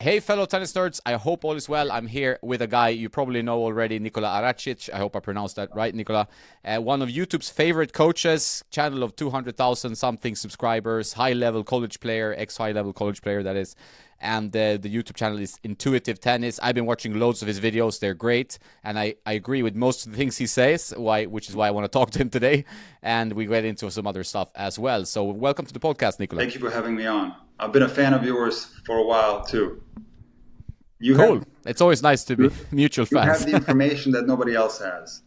Hey, fellow tennis nerds. I hope all is well. I'm here with a guy you probably know already, Nikola Aracic. I hope I pronounced that right, Nikola. One of YouTube's favorite coaches, channel of 200,000 something subscribers, high level college player, ex high level college player, that is. And the YouTube channel is Intuitive Tennis. I've been watching loads of his videos. They're great. And I agree with most of the things he says, which is why I want to talk to him today. And we get into some other stuff as well. So, welcome to the podcast, Nikola. Thank you for having me on. I've been a fan of yours for a while too. You Cool. have It's always nice to be mutual you have fans. the information that nobody else has.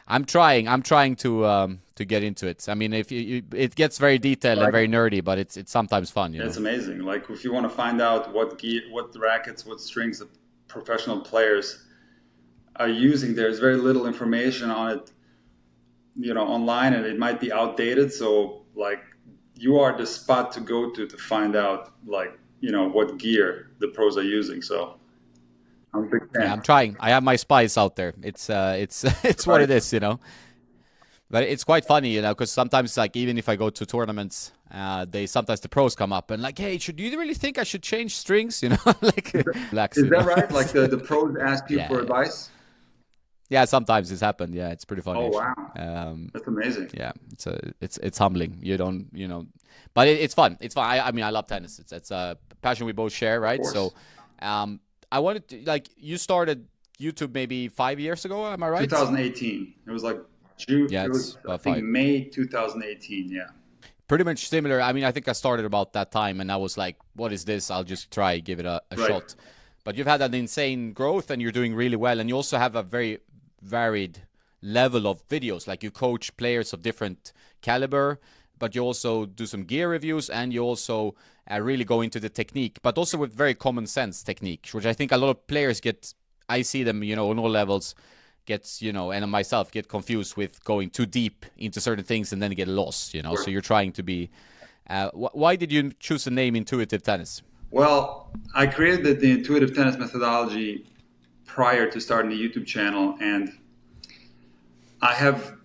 I'm trying. I'm trying to get into it. I mean, if it gets very detailed and Like, very nerdy, but it's sometimes fun, you it's know. amazing. Like if you want to find out what gear, what rackets, what strings the professional players are using, there's very little information on it, online, and it might be outdated. So like you are the spot to go to find out what gear the pros are using. So I'm a big Yeah, fan. I'm trying. I have my spies out there. It's it's what Right. it is, you know. But it's quite funny, you know, because sometimes, like, even if I go to tournaments, they sometimes the pros come up and like, hey, should you really think I should change strings? You know, like relax, Is you that know. right? Like the pros ask you for Yeah, advice? yeah. Sometimes it's happened. Yeah, it's pretty funny Oh actually. wow, that's amazing. Yeah, it's humbling. You don't, you know, but it's fun. It's fun. I mean, I love tennis. It's a passion we both share, Of right? So, course. um, I wanted to like you started YouTube maybe 5 years ago. Am I right? 2018. It was like June. Yeah, It it's was I about think five. May 2018. Yeah. Pretty much similar. I mean, I think I started about that time, and I was like, "What is this? I'll just try, give it a Right. shot." But you've had an insane growth, and you're doing really well, and you also have a very varied level of videos. Like you coach players of different caliber, but you also do some gear reviews, and you also really go into the technique, but also with very common sense technique, which I think a lot of players get. I see them, you know, on all levels gets, you know, and myself get confused with going too deep into certain things and then get lost, you know. So you're trying to be. Why did you choose the name Intuitive Tennis? Well, I created the intuitive tennis methodology prior to starting the YouTube channel, and I have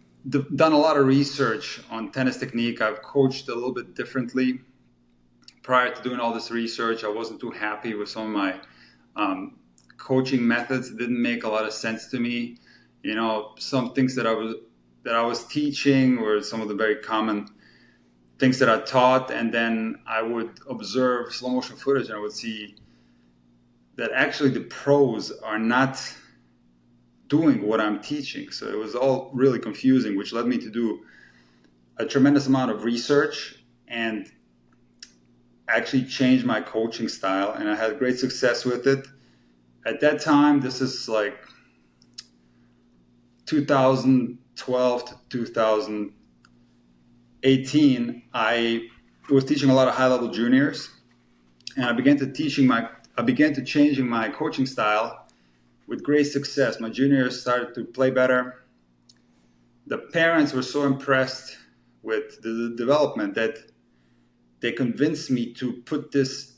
done a lot of research on tennis technique. I've coached a little bit differently. Prior to doing all this research, I wasn't too happy with some of my coaching methods. It didn't make a lot of sense to me. Some things that I was teaching were some of the very common things that I taught, and then I would observe slow motion footage and I would see that actually the pros are not doing what I'm teaching. So it was all really confusing, which led me to do a tremendous amount of research and actually change my coaching style. And I had great success with it. At that time, this is like 2012 to 2018, I was teaching a lot of high-level juniors, and I began to changing my coaching style with great success. My juniors started to play better. The parents were so impressed with the development that they convinced me to put this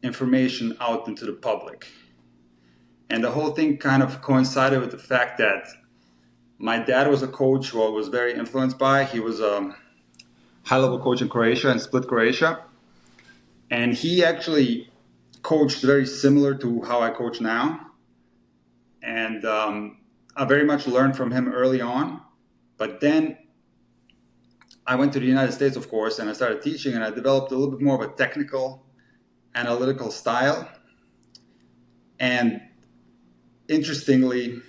information out into the public. And the whole thing kind of coincided with the fact that my dad was a coach who I was very influenced by. He was a high-level coach in Croatia and Split, Croatia. And he actually coached very similar to how I coach now. And I very much learned from him early on. But then I went to the United States, of course, and I started teaching, and I developed a little bit more of a technical, analytical style. And interestingly,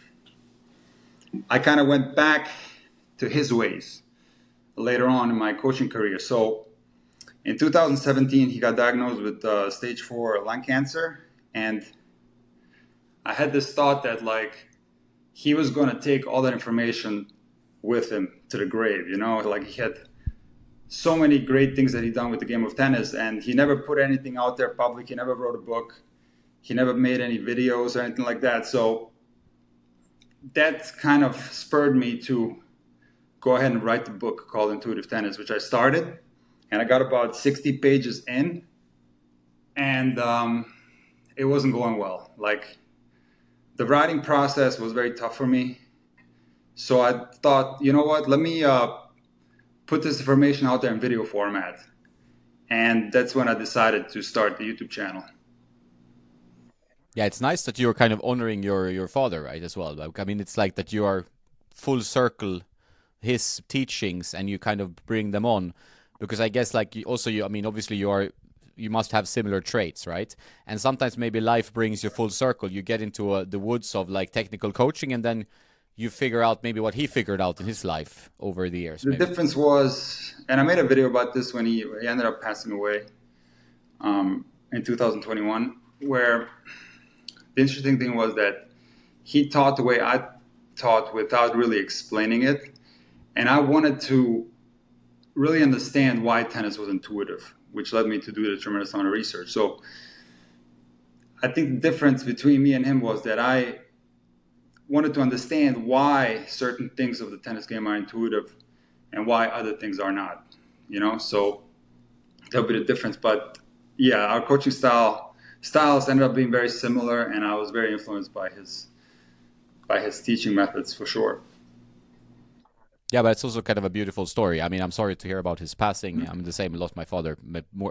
I kind of went back to his ways later on in my coaching career. So in 2017, he got diagnosed with stage 4 lung cancer. And I had this thought that like he was going to take all that information with him to the grave, like he had so many great things that he done with the game of tennis, and he never put anything out there public. He never wrote a book. He never made any videos or anything like that. So that kind of spurred me to go ahead and write the book called Intuitive Tennis, which I started, and I got about 60 pages in, and it wasn't going well. Like the writing process was very tough for me. So I thought, you know what, let me put this information out there in video format. And that's when I decided to start the YouTube channel. Yeah, it's nice that you're kind of honoring your father, right, as well. Like, I mean, it's like that you are full circle his teachings and you kind of bring them on, because I guess like also I mean, obviously you must have similar traits, right? And sometimes maybe life brings you full circle. You get into the woods of like technical coaching, and then you figure out maybe what he figured out in his life over the years. The Maybe. difference was, and I made a video about this when he ended up passing away in 2021, where the interesting thing was that he taught the way I taught without really explaining it. And I wanted to really understand why tennis was intuitive, which led me to do the tremendous amount of research. So I think the difference between me and him was that I wanted to understand why certain things of the tennis game are intuitive and why other things are not, you know? So that'll be the difference. But yeah, our coaching styles ended up being very similar, and I was very influenced by his teaching methods for sure. Yeah, but it's also kind of a beautiful story. I mean, I'm sorry to hear about his passing. I'm the same. I lost my father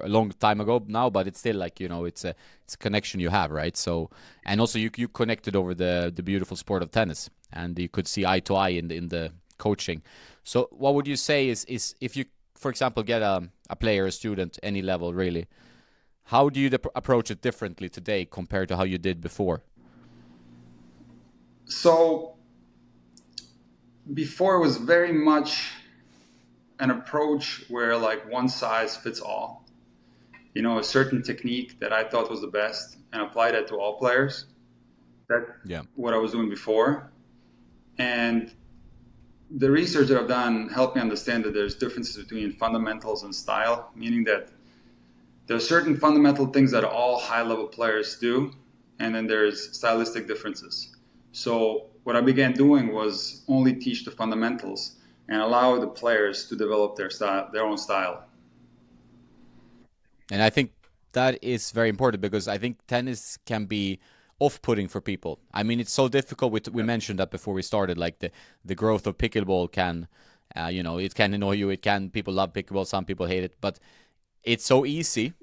a long time ago now, but it's still like, you know, it's a connection you have, right? So, and also you connected over the beautiful sport of tennis, and you could see eye to eye in the coaching. So, what would you say is if you, for example, get a player, a student, any level really, how do you approach it differently today compared to how you did before? So before it was very much an approach where like one size fits all, you know, a certain technique that I thought was the best and apply that to all players. That's what I was doing before. And the research that I've done helped me understand that there's differences between fundamentals and style, meaning that there are certain fundamental things that all high-level players do, and then there's stylistic differences. So what I began doing was only teach the fundamentals and allow the players to develop their own style. And I think that is very important, because I think tennis can be off-putting for people. I mean, it's so difficult. We mentioned that before we started, like the growth of pickleball can, you know, it can annoy you. People love pickleball, some people hate it, but it's so easy,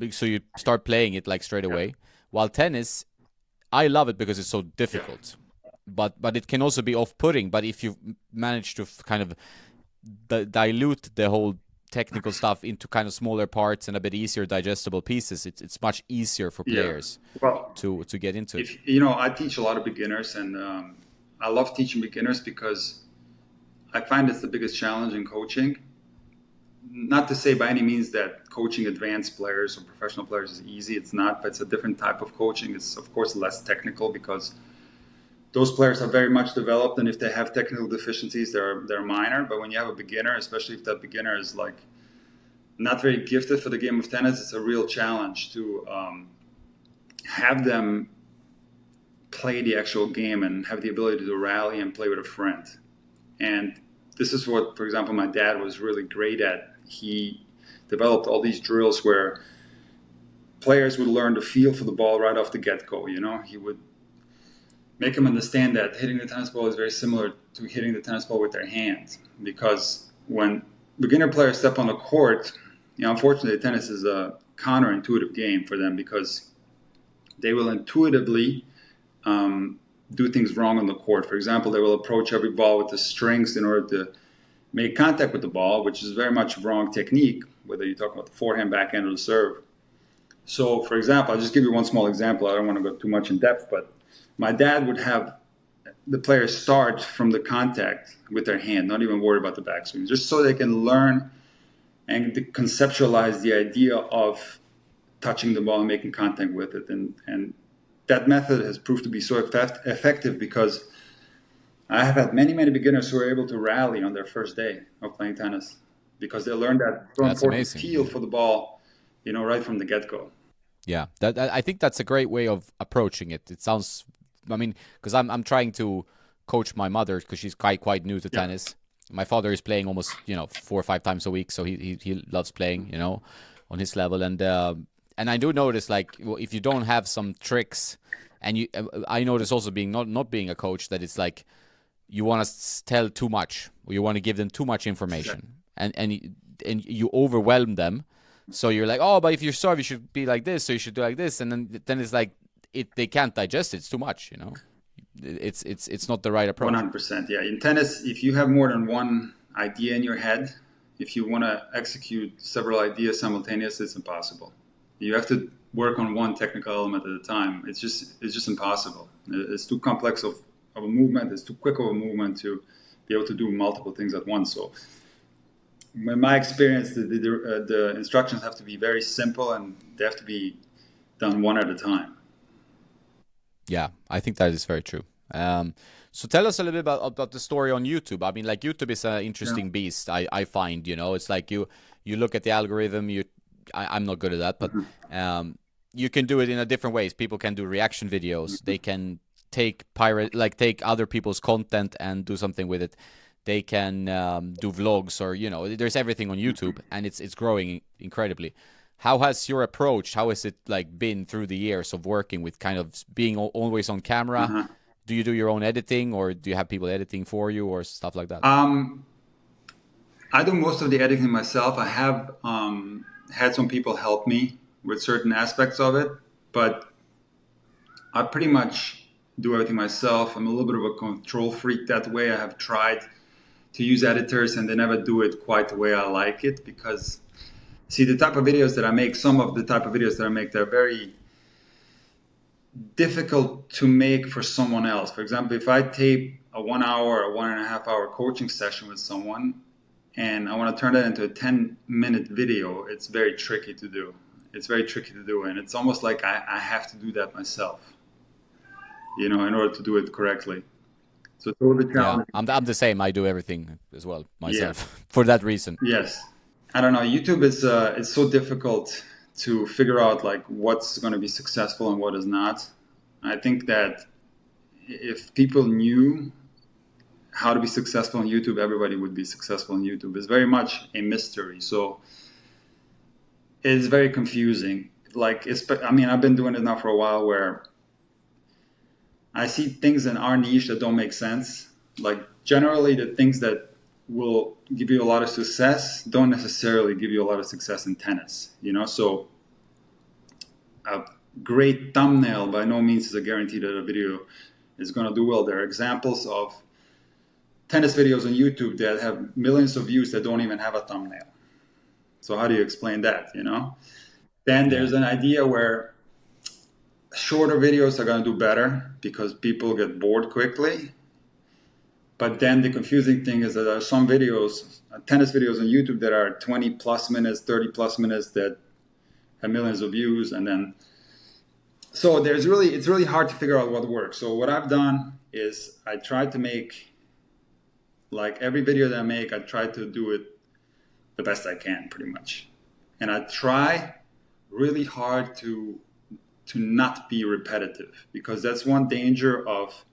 so you start playing it like straight away. While tennis, I love it because it's so difficult. But it can also be off-putting. But if you manage to kind of dilute the whole technical stuff into kind of smaller parts and a bit easier digestible pieces, it's much easier for players to get into it. You know, I teach a lot of beginners, and I love teaching beginners because I find it's the biggest challenge in coaching. Not to say by any means that coaching advanced players or professional players is easy. It's not, but it's a different type of coaching. It's, of course, less technical because those players are very much developed, and if they have technical deficiencies, they're minor. But when you have a beginner, especially if that beginner is like not very gifted for the game of tennis, it's a real challenge to have them play the actual game and have the ability to rally and play with a friend. And this is what, for example, my dad was really great at. He developed all these drills where players would learn to feel for the ball right off the get-go. You know, he would make them understand that hitting the tennis ball is very similar to hitting the tennis ball with their hands. Because when beginner players step on the court, you know, unfortunately, tennis is a counterintuitive game for them because they will intuitively do things wrong on the court. For example, they will approach every ball with the strings in order to make contact with the ball, which is very much wrong technique, whether you talk about the forehand, backhand, or the serve. So, for example, I'll just give you one small example. I don't want to go too much in depth, but my dad would have the players start from the contact with their hand, not even worry about the backswing, just so they can learn and conceptualize the idea of touching the ball and making contact with it. And that method has proved to be so effective because I have had many, many beginners who are able to rally on their first day of playing tennis because they learned that so important feel for the ball, you know, right from the get-go. Yeah, I think that's a great way of approaching it. It sounds, I mean, because I'm trying to coach my mother because she's quite new to tennis. My father is playing almost, you know, 4 or 5 times a week, so he loves playing, you know, on his level. And I do notice, like, if you don't have some tricks, and I notice also being not being a coach, that it's like you want to tell too much, or you want to give them too much information, and you overwhelm them. So you're like, oh, but if you serve, you should be like this, so you should do like this, and then it's like they can't digest it. It's too much, you know. It's not the right approach. 100%. Yeah. In tennis, if you have more than one idea in your head, if you want to execute several ideas simultaneously, it's impossible. You have to work on one technical element at a time. It's just impossible. It's too complex of a movement. It's too quick of a movement to be able to do multiple things at once. So, in my experience, the instructions have to be very simple and they have to be done one at a time. Yeah, I think that is very true. So tell us a little bit about the story on YouTube. I mean, like YouTube is an interesting beast. I find, you know, it's like you look at the algorithm. I'm not good at that, but you can do it in a different ways. People can do reaction videos. They can take other people's content and do something with it. They can do vlogs, or, you know, there's everything on YouTube, and it's growing incredibly. How has your approach? How has it like been through the years of working with kind of being always on camera? Do you do your own editing, or do you have people editing for you, or stuff like that? I do most of the editing myself. I have had some people help me with certain aspects of it, but I pretty much do everything myself. I'm a little bit of a control freak that way. I have tried to use editors, and they never do it quite the way I like it, because see, the type of videos that I make, some of the type of videos that I make, they're very difficult to make for someone else. For example, if I tape a 1 hour or 1.5 hour coaching session with someone and I want to turn that into a 10-minute video, it's very tricky to do. And it's almost like I have to do that myself, you know, in order to do it correctly. So it's a little bit challenging. Yeah, I'm the same. I do everything as well myself for that reason. Yes. I don't know. YouTube is it's so difficult to figure out like what's going to be successful and what is not. I think that if people knew how to be successful on YouTube, everybody would be successful on YouTube. It's very much a mystery. So it's very confusing. Like, I mean, I've been doing it now for a while, where I see things in our niche that don't make sense. Like, generally the things that will give you a lot of success don't necessarily give you a lot of success in tennis, you know? So a great thumbnail by no means is a guarantee that a video is going to do well. There are examples of tennis videos on YouTube that have millions of views that don't even have a thumbnail. So how do you explain that, you know? Then there's an idea where shorter videos are going to do better because people get bored quickly. But then the confusing thing is that there are some videos, tennis videos on YouTube, that are 20 plus minutes, 30 plus minutes, that have millions of views. And then, so it's really hard to figure out what works. So what I've done is I try to make, like, every video that I make, I try to do it the best I can, pretty much. And I try really hard to not be repetitive, because that's one danger of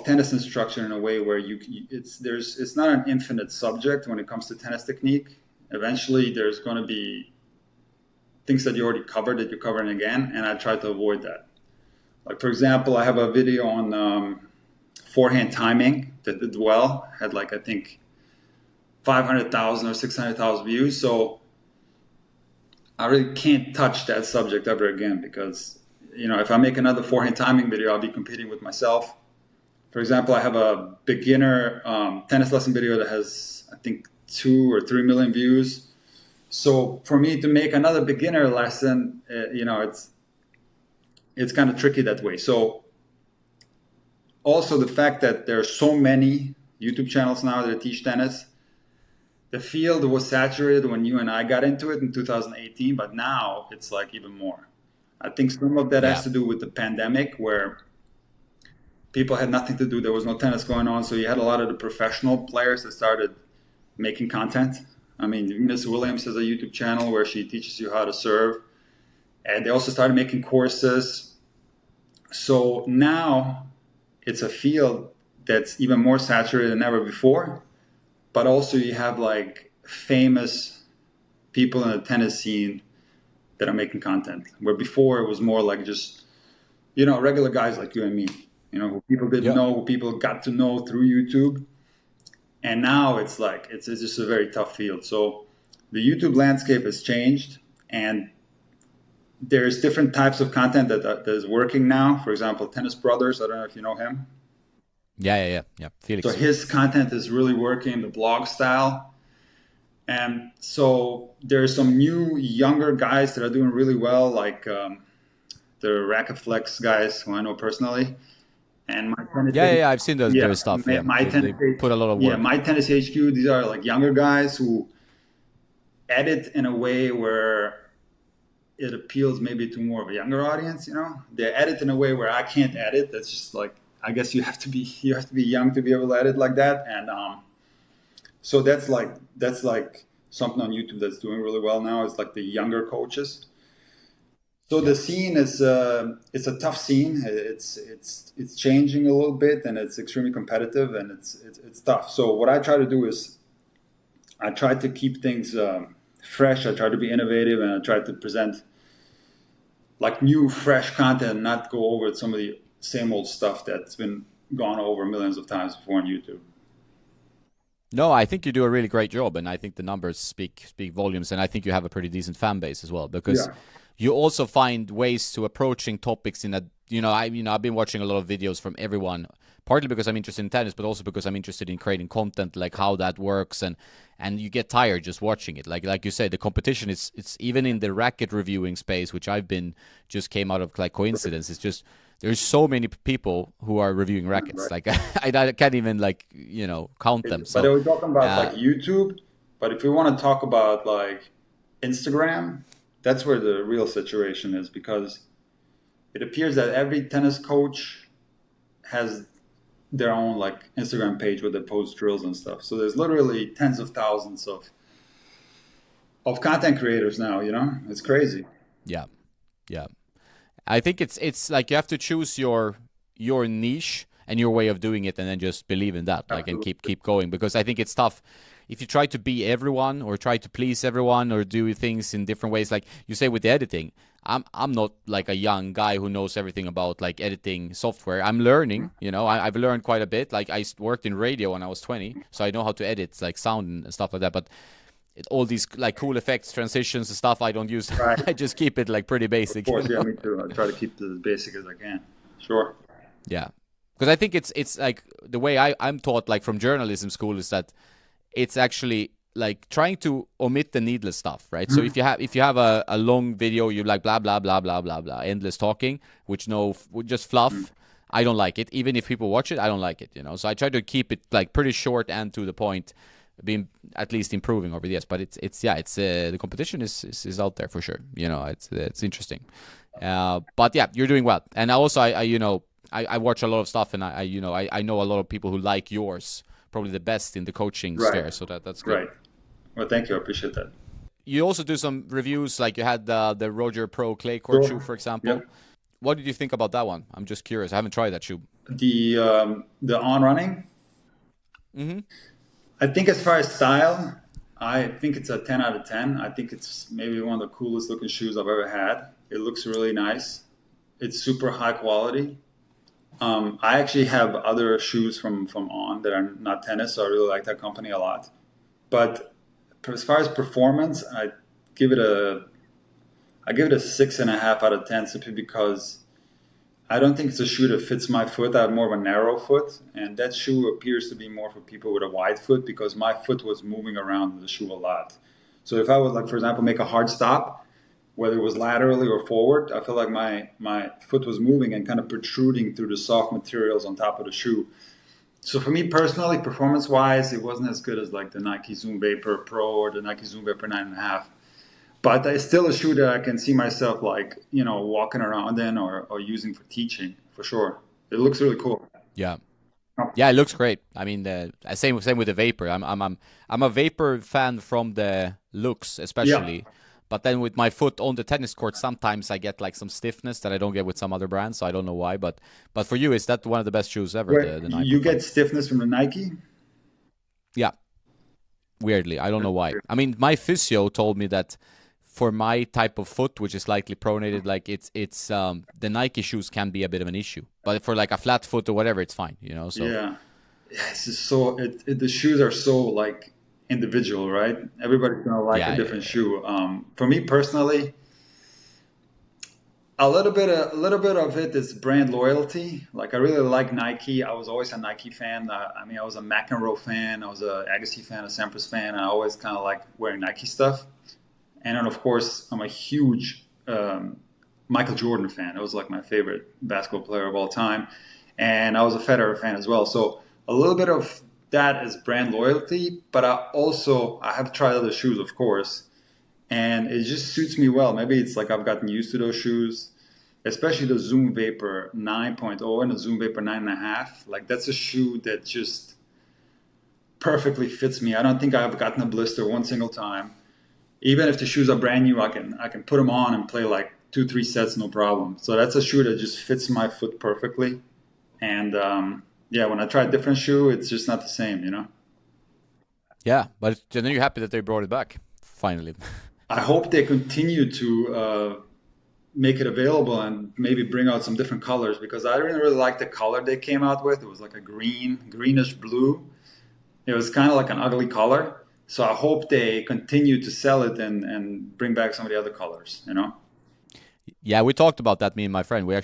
tennis instruction, in a way where it's not an infinite subject when it comes to tennis technique. Eventually there's going to be things that you already covered that you're covering again, and I try to avoid that. Like, for example, I have a video on forehand timing that did well, had like, I think 500,000 or 600,000 views. So I really can't touch that subject ever again, because, you know, if I make another forehand timing video, I'll be competing with myself. For example, I have a beginner tennis lesson video that has, I think, 2 or 3 million views. So for me to make another beginner lesson, you know, it's kind of tricky that way. So also the fact that there are so many YouTube channels now that teach tennis. The field was saturated when you and I got into it in 2018, but now it's like even more. I think some of that has to do with the pandemic, where people had nothing to do. There was no tennis going on. So you had a lot of the professional players that started making content. I mean, Miss Williams has a YouTube channel where she teaches you how to serve. And they also started making courses. So now it's a field that's even more saturated than ever before. But also you have like famous people in the tennis scene that are making content, where before it was more like just, you know, regular guys like you and me, you know, who people didn't know, who people got to know through YouTube. And now it's like, it's just a very tough field. So the YouTube landscape has changed, and there's different types of content that is working now. For example, Tennis Brothers. I don't know if you know him. Yeah. So Felix. his content is really working, the blog style. And so there's some new younger guys that are doing really well, like the Racket Flex guys who I know personally. And my tennis, Yeah. I've seen yeah, their stuff. Yeah, my they tennis, put a lot of yeah, work. my tennis HQ. These are like younger guys who edit in a way where it appeals maybe to more of a younger audience. They edit in a way where I can't edit. That's just like, I guess you have to be young to be able to edit like that. And so that's like something on YouTube that's doing really well now. It's like the younger coaches. So Yeah. the scene is it's a tough scene. It's changing a little bit, and it's extremely competitive, and it's tough. So what I try to do is I try to keep things fresh. I try to be innovative, and I try to present like new, fresh content, not go over some of the same old stuff that's been gone over millions of times before on YouTube. No, I think you do a really great job, and I think the numbers speak volumes, and I think you have a pretty decent fan base as well, because you also find ways to approaching topics in a I've been watching a lot of videos from everyone, partly because I'm interested in tennis, but also because I'm interested in creating content, like how that works, and you get tired just watching it. Like you said, the competition is it's even in the racket reviewing space, which just came out of like coincidence. It's just there's so many people who are reviewing rackets. Right. Like I can't even count them. But So we're talking about like YouTube. But if we want to talk about like Instagram, that's where the real situation is, because it appears that every tennis coach has their own like Instagram page where they post drills and stuff. So there's literally tens of thousands of content creators now. It's crazy. yeah. I think it's like you have to choose your niche and your way of doing it, and then just believe in that, like, and keep going. Because I think it's tough if you try to be everyone or try to please everyone or do things in different ways. Like you say with the editing, I'm not like a young guy who knows everything about like editing software. I'm learning. I've learned quite a bit. Like I worked in radio when I was 20, so I know how to edit like sound and stuff like that. But all these like cool effects, transitions and stuff I don't use. Right. I just keep it like pretty basic. Of course, yeah, me too. I try to keep it as basic as I can. Sure. Yeah, because I think it's like the way I'm taught like from journalism school is that it's actually like trying to omit the needless stuff, right? So if you have a long video, you like blah blah blah blah blah blah, endless talking, which just fluff. I don't like it. Even if people watch it, I don't like it. So I try to keep it like pretty short and to the point, being at least improving over the years. But it's the competition is out there for sure. It's interesting. But yeah, you're doing well. And also I watch a lot of stuff, and I know a lot of people who like yours, probably the best in the coaching sphere. So that's good. Right. Well, thank you. I appreciate that. You also do some reviews, like you had the Roger Pro clay court shoe, for example. Yep. What did you think about that one? I'm just curious. I haven't tried that shoe. The on running. Mm-hmm. I think as far as style, I think it's a 10 out of 10. I think it's maybe one of the coolest looking shoes I've ever had. It looks really nice. It's super high quality. I actually have other shoes from On that are not tennis, so I really like that company a lot. But as far as performance, I give it a 6.5 out of 10, simply because I don't think it's a shoe that fits my foot. I have more of a narrow foot, and that shoe appears to be more for people with a wide foot, because my foot was moving around the shoe a lot. So if I would, like, for example, make a hard stop, whether it was laterally or forward, I feel like my foot was moving and kind of protruding through the soft materials on top of the shoe. So for me personally, performance-wise, it wasn't as good as like the Nike Zoom Vapor Pro or the Nike Zoom Vapor 9.5. But it's still a shoe that I can see myself like, walking around in or using for teaching, for sure. It looks really cool. Yeah. Yeah, it looks great. I mean, the same with the Vapor. I'm a Vapor fan from the looks, especially. Yeah. But then with my foot on the tennis court, sometimes I get like some stiffness that I don't get with some other brands. So I don't know why. But for you, is that one of the best shoes ever? Wait, the Nike you get stiffness from the Nike? Yeah. Weirdly, I don't know why. I mean, my physio told me that for my type of foot, which is slightly pronated, like it's the Nike shoes can be a bit of an issue, but for like a flat foot or whatever, it's fine, So yeah, it's just so the shoes are so like individual, right? Everybody's gonna like a different shoe. For me personally, A little bit of it is brand loyalty. Like I really like Nike. I was always a Nike fan. I mean, I was a McEnroe fan. I was a Agassi fan, a Sampras fan. I always kind of like wearing Nike stuff. And then, of course, I'm a huge Michael Jordan fan. It was like my favorite basketball player of all time. And I was a Federer fan as well. So a little bit of that is brand loyalty. But I have tried other shoes, of course, and it just suits me well. Maybe it's like I've gotten used to those shoes, especially the Zoom Vapor 9.0 and the Zoom Vapor 9.5. Like that's a shoe that just perfectly fits me. I don't think I've gotten a blister one single time. Even if the shoes are brand new, I can put them on and play like 2-3 sets, no problem. So that's a shoe that just fits my foot perfectly. And yeah, when I try a different shoe, it's just not the same, you know. Yeah, but then you're happy that they brought it back finally. I hope they continue to make it available and maybe bring out some different colors because I didn't really like the color they came out with. It was like a greenish blue. It was kind of like an ugly color. So I hope they continue to sell it and bring back some of the other colors, you know? Yeah, we talked about that. Me and my friend. I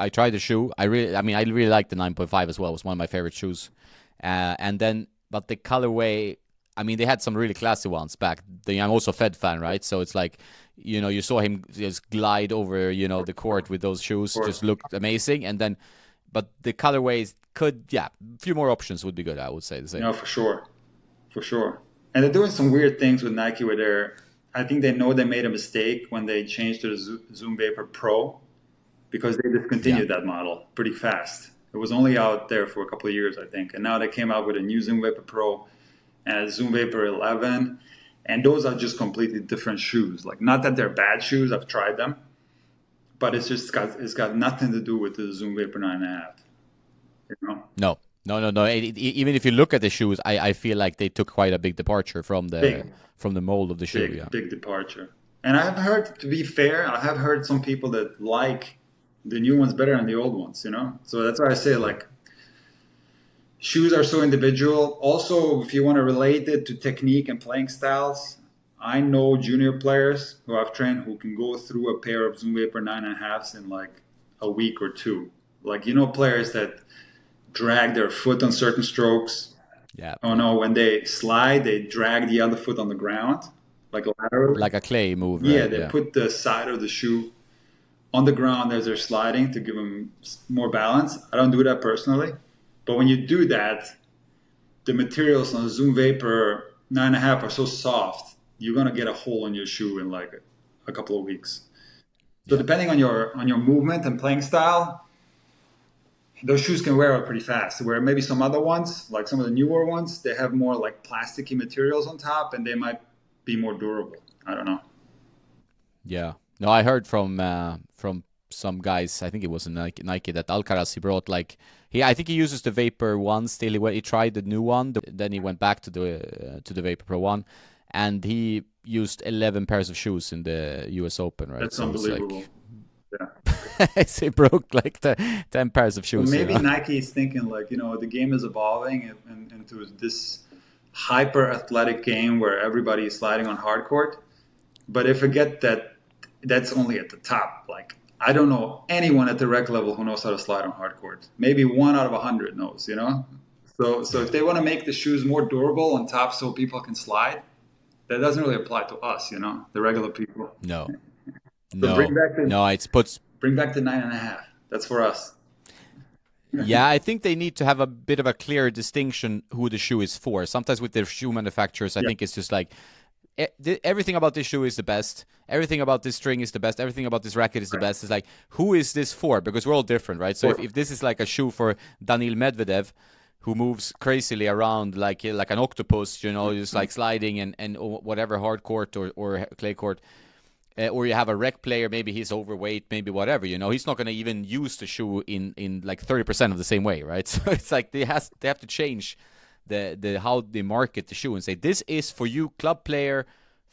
tried the shoe. I really liked the 9.5 as well. It was one of my favorite shoes. And then, but the colorway. I mean, they had some really classy ones back. I'm also a Fed fan, right? So it's like, you saw him just glide over, the court with those shoes. Just looked amazing. And then, but the colorways a few more options would be good. I would say the same. No, for sure, for sure. And they're doing some weird things with Nike where I think they know they made a mistake when they changed to the Zoom Vapor Pro because they discontinued that model pretty fast. It was only out there for a couple of years, I think. And now they came out with a new Zoom Vapor Pro and a Zoom Vapor 11, and those are just completely different shoes. Like, not that they're bad shoes, I've tried them, but it's got nothing to do with the Zoom Vapor 9.5. You know? No. Even if you look at the shoes, I feel like they took quite a big departure from the mold of the shoe. Big departure. And I have heard, to be fair, I have heard some people that like the new ones better than the old ones. You know, so that's why I say like. Shoes are so individual. Also, if you want to relate it to technique and playing styles, I know junior players who I've trained who can go through a pair of Zoom Vapor 9.5s in like a week or two. Like, players that drag their foot on certain strokes. Yeah. Oh no, when they slide, they drag the other foot on the ground, like laterally. Like a clay move. Yeah, right? they put the side of the shoe on the ground as they're sliding to give them more balance. I don't do that personally. But when you do that, the materials on the Zoom Vapor 9.5 are so soft, you're gonna get a hole in your shoe in like a couple of weeks. So depending on your movement and playing style, those shoes can wear out pretty fast. Where maybe some other ones, like some of the newer ones, they have more like plasticky materials on top, and they might be more durable. I don't know. Yeah. No, I heard from some guys. I think it was Nike that Alcaraz he brought like. I think he uses the Vapor 1 still. He tried the new one, then he went back to the Vapor Pro 1, and he used 11 pairs of shoes in the US Open, right? That's unbelievable. Yeah. He broke like 10 pairs of shoes. Well, maybe Nike is thinking like, the game is evolving into this hyper athletic game where everybody is sliding on hard court, but they forget that that's only at the top. Like, I don't know anyone at the rec level who knows how to slide on hard court. Maybe 1 out of 100 knows, So if they want to make the shoes more durable on top so people can slide, that doesn't really apply to us, the regular people. No. So bring back the 9.5. That's for us. Yeah, I think they need to have a bit of a clear distinction who the shoe is for. Sometimes with the shoe manufacturers, I think it's just like, everything about this shoe is the best. Everything about this string is the best. Everything about this racket is the best. It's like, who is this for? Because we're all different, right? So if this is like a shoe for Daniil Medvedev, who moves crazily around like an octopus, just like sliding and whatever hard court or clay court, or you have a rec player, maybe he's overweight, maybe whatever, he's not going to even use the shoe in like 30% of the same way, right? So it's like they have to change the how they market the shoe and say, this is for you club player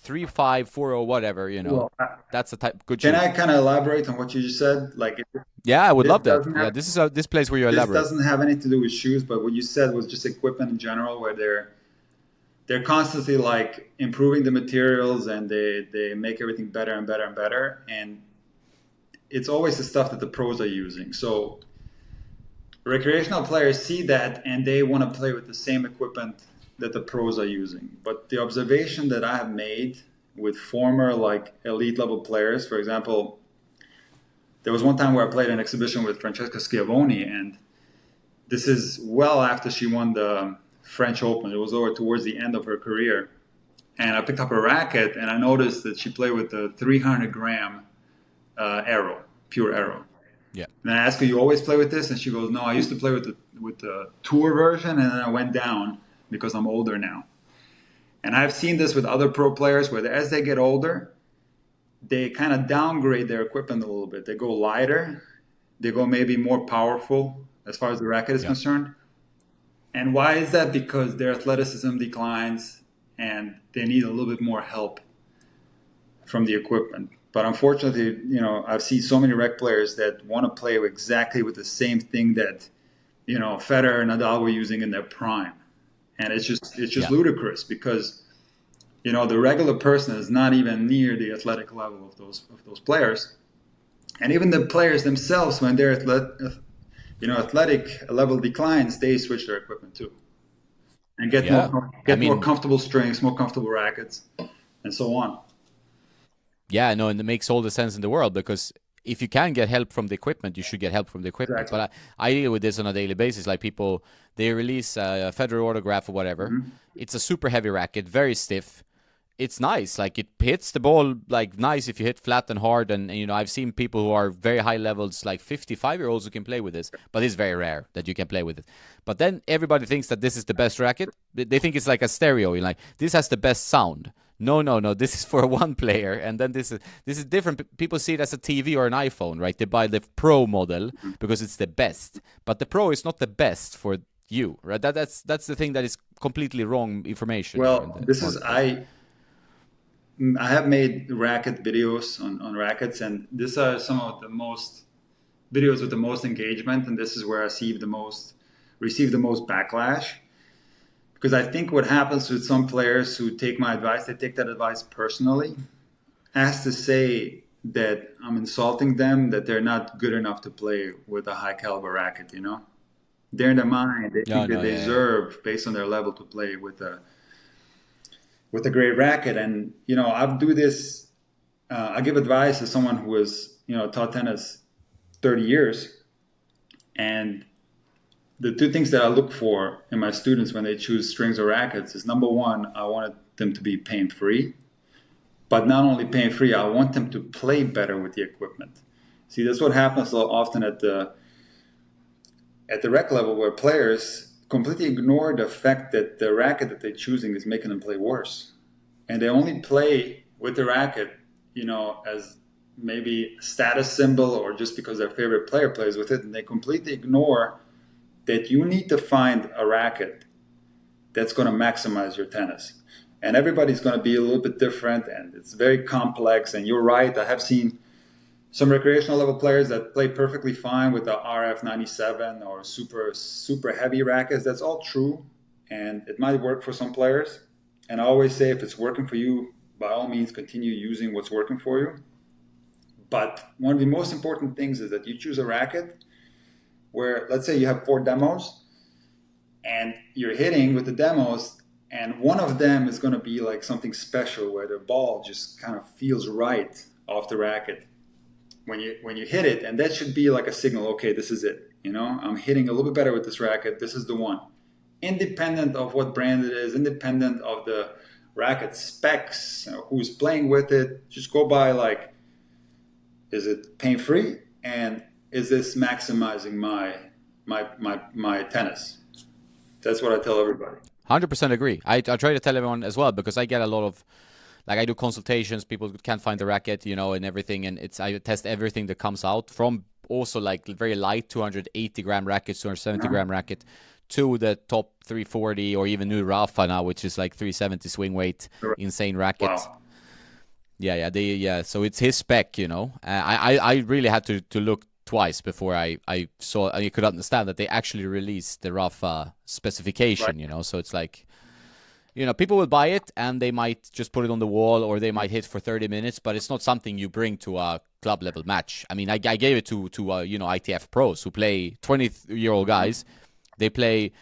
3.5, 4.0, whatever, Well, that's the type good shoe. Can I kind of elaborate on what you just said? Like, yeah, I would love that. Yeah, this is this place where you elaborate. This doesn't have anything to do with shoes, but what you said was just equipment in general, where they're constantly like improving the materials and they make everything better and better and better. And it's always the stuff that the pros are using. So recreational players see that and they want to play with the same equipment that the pros are using. But the observation that I have made with former like elite level players, for example, there was one time where I played an exhibition with Francesca Schiavone, and this is well after she won the French Open. It was over towards the end of her career. And I picked up a racket and I noticed that she played with a 300-gram arrow, pure arrow. Yeah. And I asked her, "You always play with this?" And she goes, "No, I used to play with the tour version, and then I went down because I'm older now." And I've seen this with other pro players where as they get older, they kind of downgrade their equipment a little bit. They go lighter, they go maybe more powerful as far as the racket is concerned. And why is that? Because their athleticism declines and they need a little bit more help from the equipment. But unfortunately, I've seen so many rec players that want to play exactly with the same thing that, Federer and Nadal were using in their prime. And it's just ludicrous because, the regular person is not even near the athletic level of those players. And even the players themselves, when their athletic level declines, they switch their equipment too. And get more comfortable strings, more comfortable rackets, and so on. Yeah, no, and it makes all the sense in the world, because if you can get help from the equipment, you should get help from the equipment. Exactly. But I deal with this on a daily basis. Like people, they release a Federer autograph or whatever. Mm-hmm. It's a super heavy racket, very stiff. It's nice. Like it hits the ball like nice if you hit flat and hard. And I've seen people who are very high levels, like 55-year-olds who can play with this. But it's very rare that you can play with it. But then everybody thinks that this is the best racket. They think it's like a stereo. You're like, this has the best sound. No. This is for one player, and then this is different. People see it as a TV or an iPhone, right? They buy the Pro model because it's the best, but the Pro is not the best for you, right? That's the thing that is completely wrong information. Well, I have made racket videos on rackets, and these are some of the most videos with the most engagement, and this is where I receive the most backlash. Because I think what happens with some players who take my advice, they take that advice personally, as to say that I'm insulting them, that they're not good enough to play with a high caliber racket, They're in their mind, they think they deserve, based on their level, to play with a great racket. And, I do this, I give advice to someone who has, taught tennis 30 years. And the two things that I look for in my students when they choose strings or rackets is, number one, I want them to be pain-free. But not only pain-free, I want them to play better with the equipment. See, that's what happens often at the rec level, where players completely ignore the fact that the racket that they're choosing is making them play worse. And they only play with the racket, as maybe a status symbol or just because their favorite player plays with it. And they completely ignore that you need to find a racket that's going to maximize your tennis. And everybody's going to be a little bit different, and it's very complex. And you're right, I have seen some recreational level players that play perfectly fine with the RF 97 or super heavy rackets. That's all true, and it might work for some players. And I always say, if it's working for you, by all means continue using what's working for you. But one of the most important things is that you choose a racket where, let's say you have 4 demos and you're hitting with the demos, and one of them is going to be like something special where the ball just kind of feels right off the racket when you hit it. And that should be like a signal, okay, this is it. I'm hitting a little bit better with this racket. This is the one. Independent of what brand it is, independent of the racket specs, who's playing with it, just go by like, is it pain-free? And is this maximizing my tennis? That's what I tell everybody. 100% agree. I try to tell everyone as well, because I get a lot of, like, I do consultations. People can't find the racket, and everything, and I test everything that comes out, from also like very light 280-gram rackets, 270-gram racket, to the top 340 or even new Rafa now, which is like 370 swing weight, insane racket. Wow. Yeah. So it's his spec, I really had to look twice before I saw, you could understand that they actually released the Rafa specification, so it's like, people will buy it and they might just put it on the wall, or they might hit for 30 minutes, but it's not something you bring to a club level match. I mean, I gave it to ITF pros who play 20-year-old guys. They play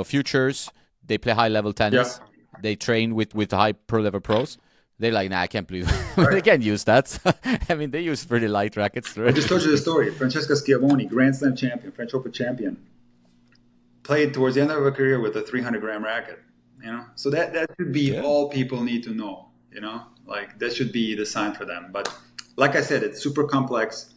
futures. They play high level tennis. Yeah. They train with high pro level pros. They're like, nah, I can't believe Right. they can't use that. I mean, they use pretty light rackets. I just told you the story. Francesca Schiavone, Grand Slam champion, French Open champion, played towards the end of her career with a 300-gram racket. So that should be all people need to know. Like that should be the sign for them. But like I said, it's super complex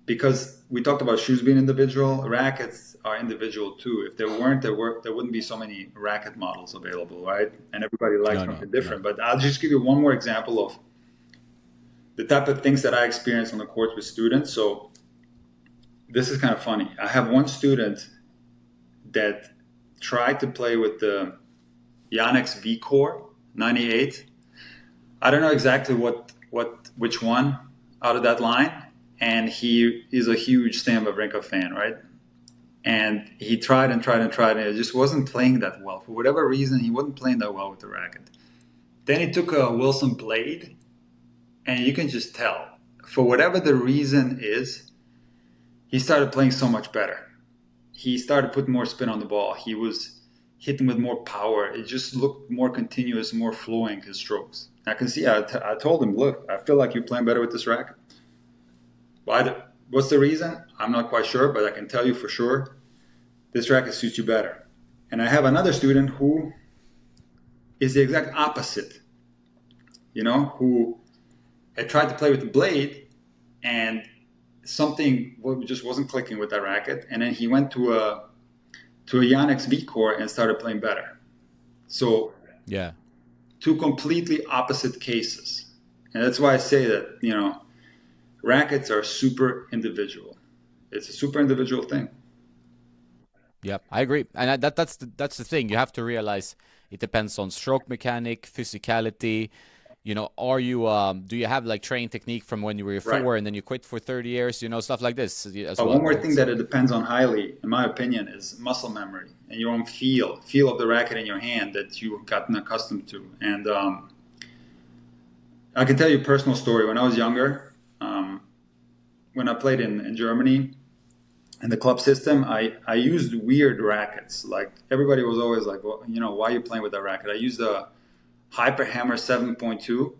because we talked about shoes being individual. Rackets are individual too. If there weren't, there wouldn't be so many racket models available, right? And everybody likes something different. But I'll just give you one more example of the type of things that I experience on the courts with students. So this is kind of funny. I have one student that tried to play with the Yonex V-Core 98. I don't know exactly which one out of that line. And he is a huge Stan Wawrinka fan, right? And he tried and it just wasn't playing that well. For whatever reason, he wasn't playing that well with the racket. Then he took a Wilson blade, and you can just tell. For whatever the reason is, he started playing so much better. He started putting more spin on the ball. He was hitting with more power. It just looked more continuous, more flowing, his strokes. I can see, I told him, look, I feel like you're playing better with this racket. What's the reason? I'm not quite sure, but I can tell you for sure, this racket suits you better. And I have another student who is the exact opposite, who had tried to play with the blade and something just wasn't clicking with that racket. And then he went to a Yonex V-Core and started playing better. So yeah, two completely opposite cases. And that's why I say that, rackets are super individual. It's a super individual thing. Yeah, I agree, and that's the thing. You have to realize it depends on stroke mechanic, physicality. Are you do you have like training technique from when you were 4 and then you quit for 30 years? Stuff like this as well. One more thing that it depends on highly, in my opinion, is muscle memory and your own feel of the racket in your hand that you've gotten accustomed to. And I can tell you a personal story. When I was younger. When I played in Germany, in the club system, I used weird rackets. Like everybody was always like, well, why are you playing with that racket? I used a Hyperhammer 7.2,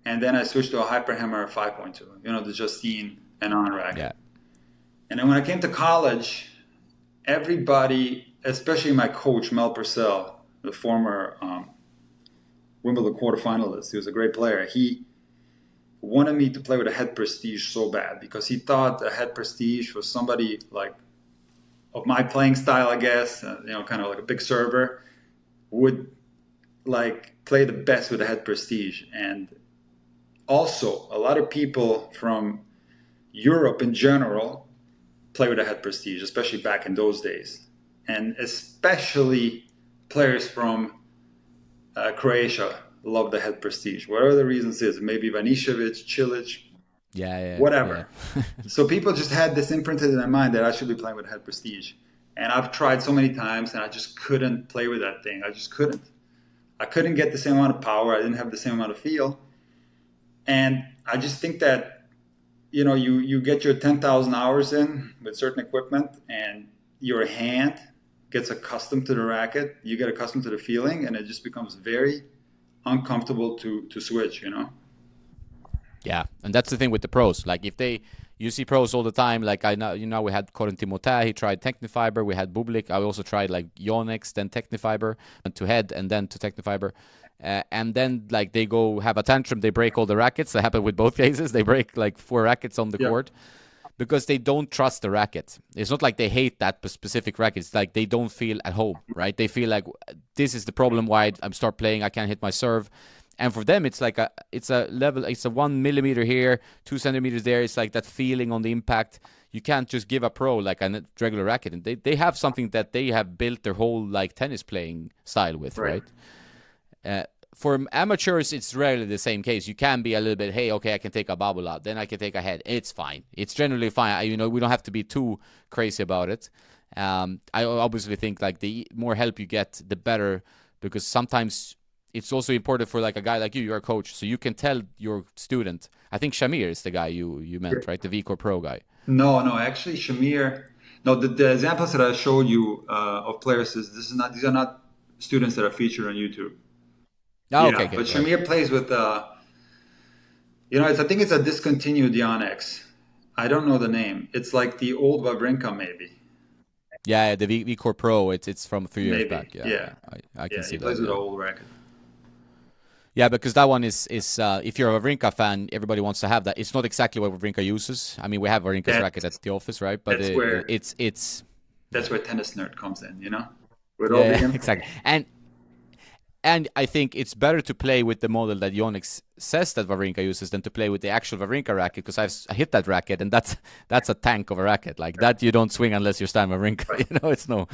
and then I switched to a Hyperhammer 5.2. The Justine and on racket. Yeah. And then when I came to college, everybody, especially my coach Mel Purcell, the former Wimbledon quarterfinalist, he was a great player. He wanted me to play with a Head Prestige so bad because he thought a Head Prestige was somebody like of my playing style, I guess, kind of like a big server, would like play the best with a Head Prestige. And also a lot of people from Europe in general play with a Head Prestige, especially back in those days. And especially players from Croatia love the Head Prestige, whatever the reasons is. Maybe Vanišević, Cilic, whatever. Yeah. So people just had this imprinted in their mind that I should be playing with Head Prestige. And I've tried so many times, and I just couldn't play with that thing. I just couldn't. I couldn't get the same amount of power. I didn't have the same amount of feel. And I just think that, you get your 10,000 hours in with certain equipment, and your hand gets accustomed to the racket. You get accustomed to the feeling, and it just becomes very uncomfortable to switch. Yeah, and that's the thing with the pros. Like you see pros all the time. Like I know, we had Corin Timothée. He tried Technifiber. We had Bublik. I also tried like Yonex, then Technifiber, and to Head, and then to Technifiber. And then like they go have a tantrum. They break all the rackets. That happened with both cases. They break like 4 rackets on the court because they don't trust the racket. It's not like they hate that specific racket. It's like they don't feel at home, right? They feel like this is the problem why I'm start playing. I can't hit my serve. And for them, it's like it's a level, it's a 1 millimeter here, 2 centimeters there. It's like that feeling on the impact. You can't just give a pro like a regular racket. And they have something that they have built their whole like tennis playing style with, right? For amateurs, it's rarely the same case. You can be a little bit, hey, okay, I can take a bobble out, then I can take a head. It's fine. It's generally fine. We don't have to be too crazy about it. I obviously think like the more help you get, the better, because sometimes it's also important for like a guy like you. You're a coach, so you can tell your student. I think Shamir is the guy you meant, right? The VCore Pro guy. No, actually, Shamir. No, the examples that I showed you of players these are not students that are featured on YouTube. Oh, okay, But right. Shamir plays with I think it's a discontinued Yonex. I don't know the name. It's like the old Wawrinka, maybe. Yeah, the VCore Pro. It's from 3 years Maybe. back. Yeah. I can see he that. plays with Yeah. an old racket. Yeah, because that one is if you're a Wawrinka fan, everybody wants to have that. It's not exactly what Wawrinka uses. I mean, we have Wawrinka's racket at the office, right? But that's where Tennis Nerd comes in, with all all the info. Exactly. And I think it's better to play with the model that Yonex says that Wawrinka uses than to play with the actual Wawrinka racket, because I hit that racket and that's a tank of a racket. Like that you don't swing unless you're Stan Wawrinka. Right. It's no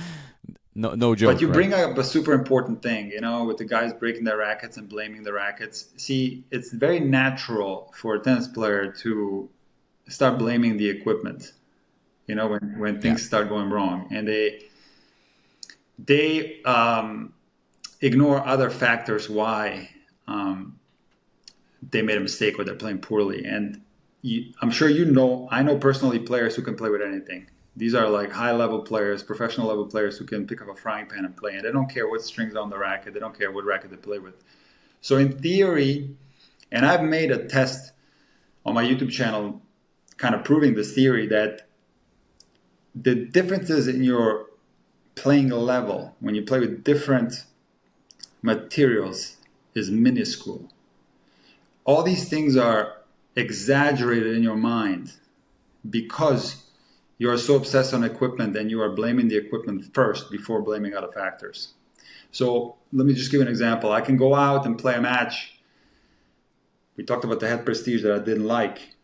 joke. But you bring up a super important thing, with the guys breaking their rackets and blaming the rackets. See, it's very natural for a tennis player to start blaming the equipment, when things start going wrong, and they ignore other factors why they made a mistake or they're playing poorly. And I'm sure I know personally players who can play with anything. These are like high-level players, professional-level players who can pick up a frying pan and play. And they don't care what strings on the racket. They don't care what racket they play with. So in theory, and I've made a test on my YouTube channel kind of proving this theory, that the differences in your playing level when you play with different materials is minuscule. All these things are exaggerated in your mind because you are so obsessed on equipment and you are blaming the equipment first before blaming other factors. So let me just give an example. I can go out and play a match. We talked about the head prestige that I didn't like.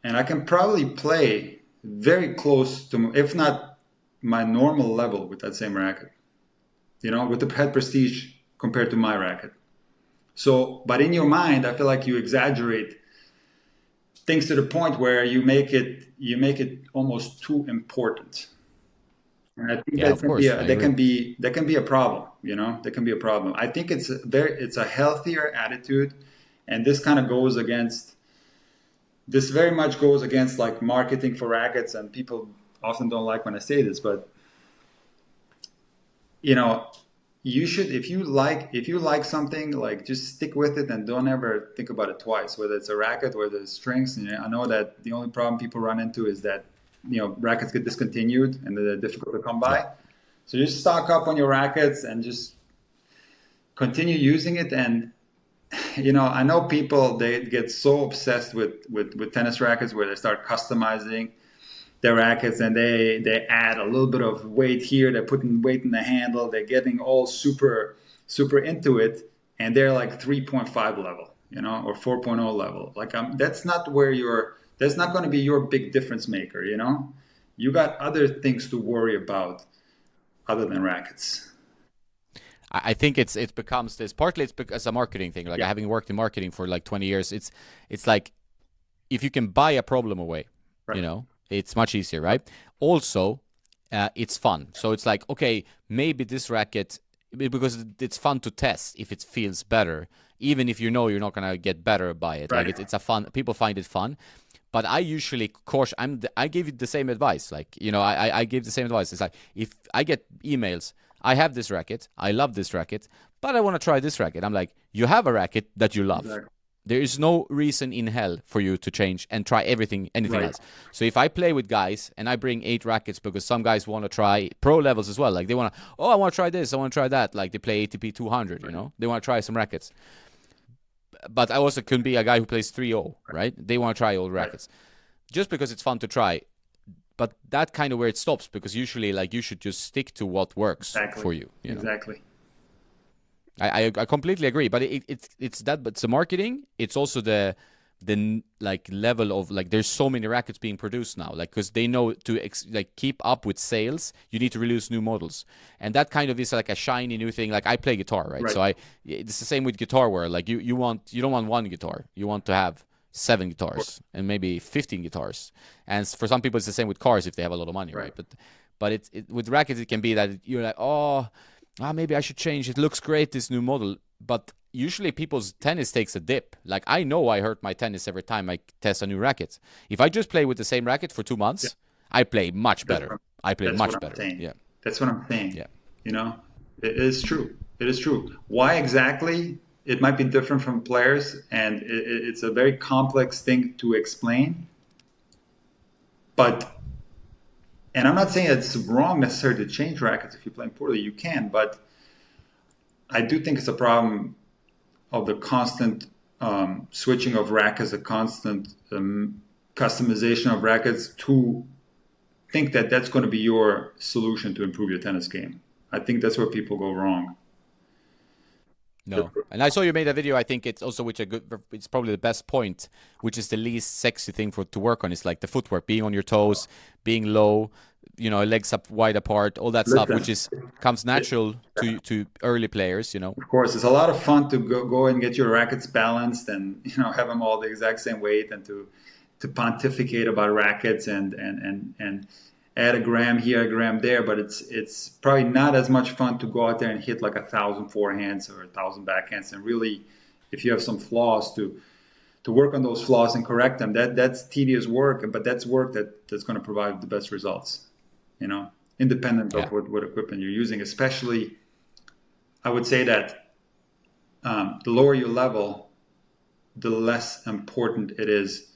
And I can probably play very close to, if not my normal level with that same racket, with the head prestige compared to my racket. So, but in your mind, I feel like you exaggerate things to the point where you make it almost too important. And I think that can be a problem, that can be a problem. I think it's a healthier attitude, and this very much goes against like marketing for rackets, and people often don't like when I say this, but you should, if you like something, like just stick with it and don't ever think about it twice, whether it's a racket, whether it's strings. And I know that the only problem people run into is that, rackets get discontinued and they're difficult to come by. So just stock up on your rackets and just continue using it. And, I know people, they get so obsessed with tennis rackets where they start customizing their rackets and they add a little bit of weight here. They're putting weight in the handle. They're getting all super, super into it. And they're like 3.5 level, or 4.0 level. Like that's not going to be your big difference maker. You got other things to worry about other than rackets. I think it becomes this, partly it's because a marketing thing. Like having worked in marketing for like 20 years, it's like if you can buy a problem away, right. It's much easier, right? Also, it's fun. So it's like, okay, maybe this racket, because it's fun to test if it feels better, even if you're not going to get better by it. Right. Like it's a fun, people find it fun. But I usually caution, I give you the same advice. Like, I give the same advice. It's like, if I get emails, I have this racket, I love this racket, but I want to try this racket. I'm like, you have a racket that you love. Exactly. There is no reason in hell for you to change and try anything else. So if I play with guys and I bring 8 rackets because some guys want to try pro levels as well, like they want to, I want to try this, I want to try that, like they play ATP 200, they want to try some rackets. But I also can be a guy who plays 3-0, right? They want to try old rackets. Just because it's fun to try. But that kind of where it stops, because usually like you should just stick to what works for you. Exactly. I completely agree, but it's that. But it's the marketing. It's also the like level of like there's so many rackets being produced now, like because they know to keep up with sales, you need to release new models, and that kind of is like a shiny new thing. Like I play guitar, right? So it's the same with Guitar World. Like you don't want one guitar, you want to have 7 guitars and maybe 15 guitars, and for some people it's the same with cars if they have a lot of money, right? But it with rackets it can be that you're like maybe I should change. It looks great, this new model, but usually people's tennis takes a dip. Like I know I hurt my tennis every time I test a new racket. If I just play with the same racket for 2 months, I play much That's better. what, I play that's what much I'm better. saying. Yeah, That's what I'm saying. yeah. You know, it is true. It is true. Why exactly? It might be different from players, and it's a very complex thing to explain. But, and I'm not saying it's wrong necessarily to change rackets if you're playing poorly. You can, but I do think it's a problem of the constant switching of rackets, the constant customization of rackets to think that that's going to be your solution to improve your tennis game. I think that's where people go wrong. No. And I saw you made a video. I think it's also it's probably the best point, which is the least sexy thing to work on. Is like the footwork, being on your toes, being low, legs up wide apart, all that stuff, which comes natural to early players, Of course, it's a lot of fun to go and get your rackets balanced and, have them all the exact same weight and to pontificate about rackets and add a gram here, a gram there, but it's probably not as much fun to go out there and hit like 1,000 forehands or 1,000 backhands. And really, if you have some flaws, to work on those flaws and correct them, that's tedious work, but that's work that's going to provide the best results, independent of what equipment you're using. Especially, I would say that the lower your level, the less important it is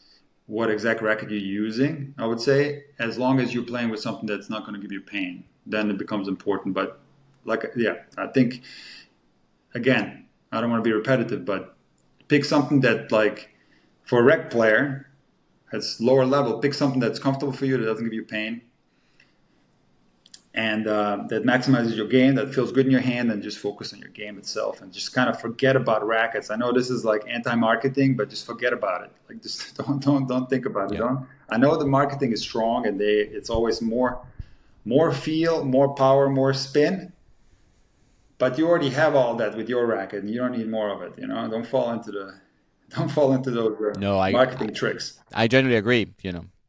what exact racket you're using. I would say, as long as you're playing with something that's not going to give you pain, then it becomes important. But I think, again, I don't want to be repetitive, but pick something that, like, for a rec player, that's lower level, pick something that's comfortable for you, that doesn't give you pain, and that maximizes your game, that feels good in your hand, and just focus on your game itself and just kind of forget about rackets. I know this is like anti-marketing, but just forget about it. Like, just don't think about it. I know the marketing is strong and it's always more feel, more power, more spin, but you already have all that with your racket and you don't need more of it. Don't fall into those marketing tricks. I generally agree.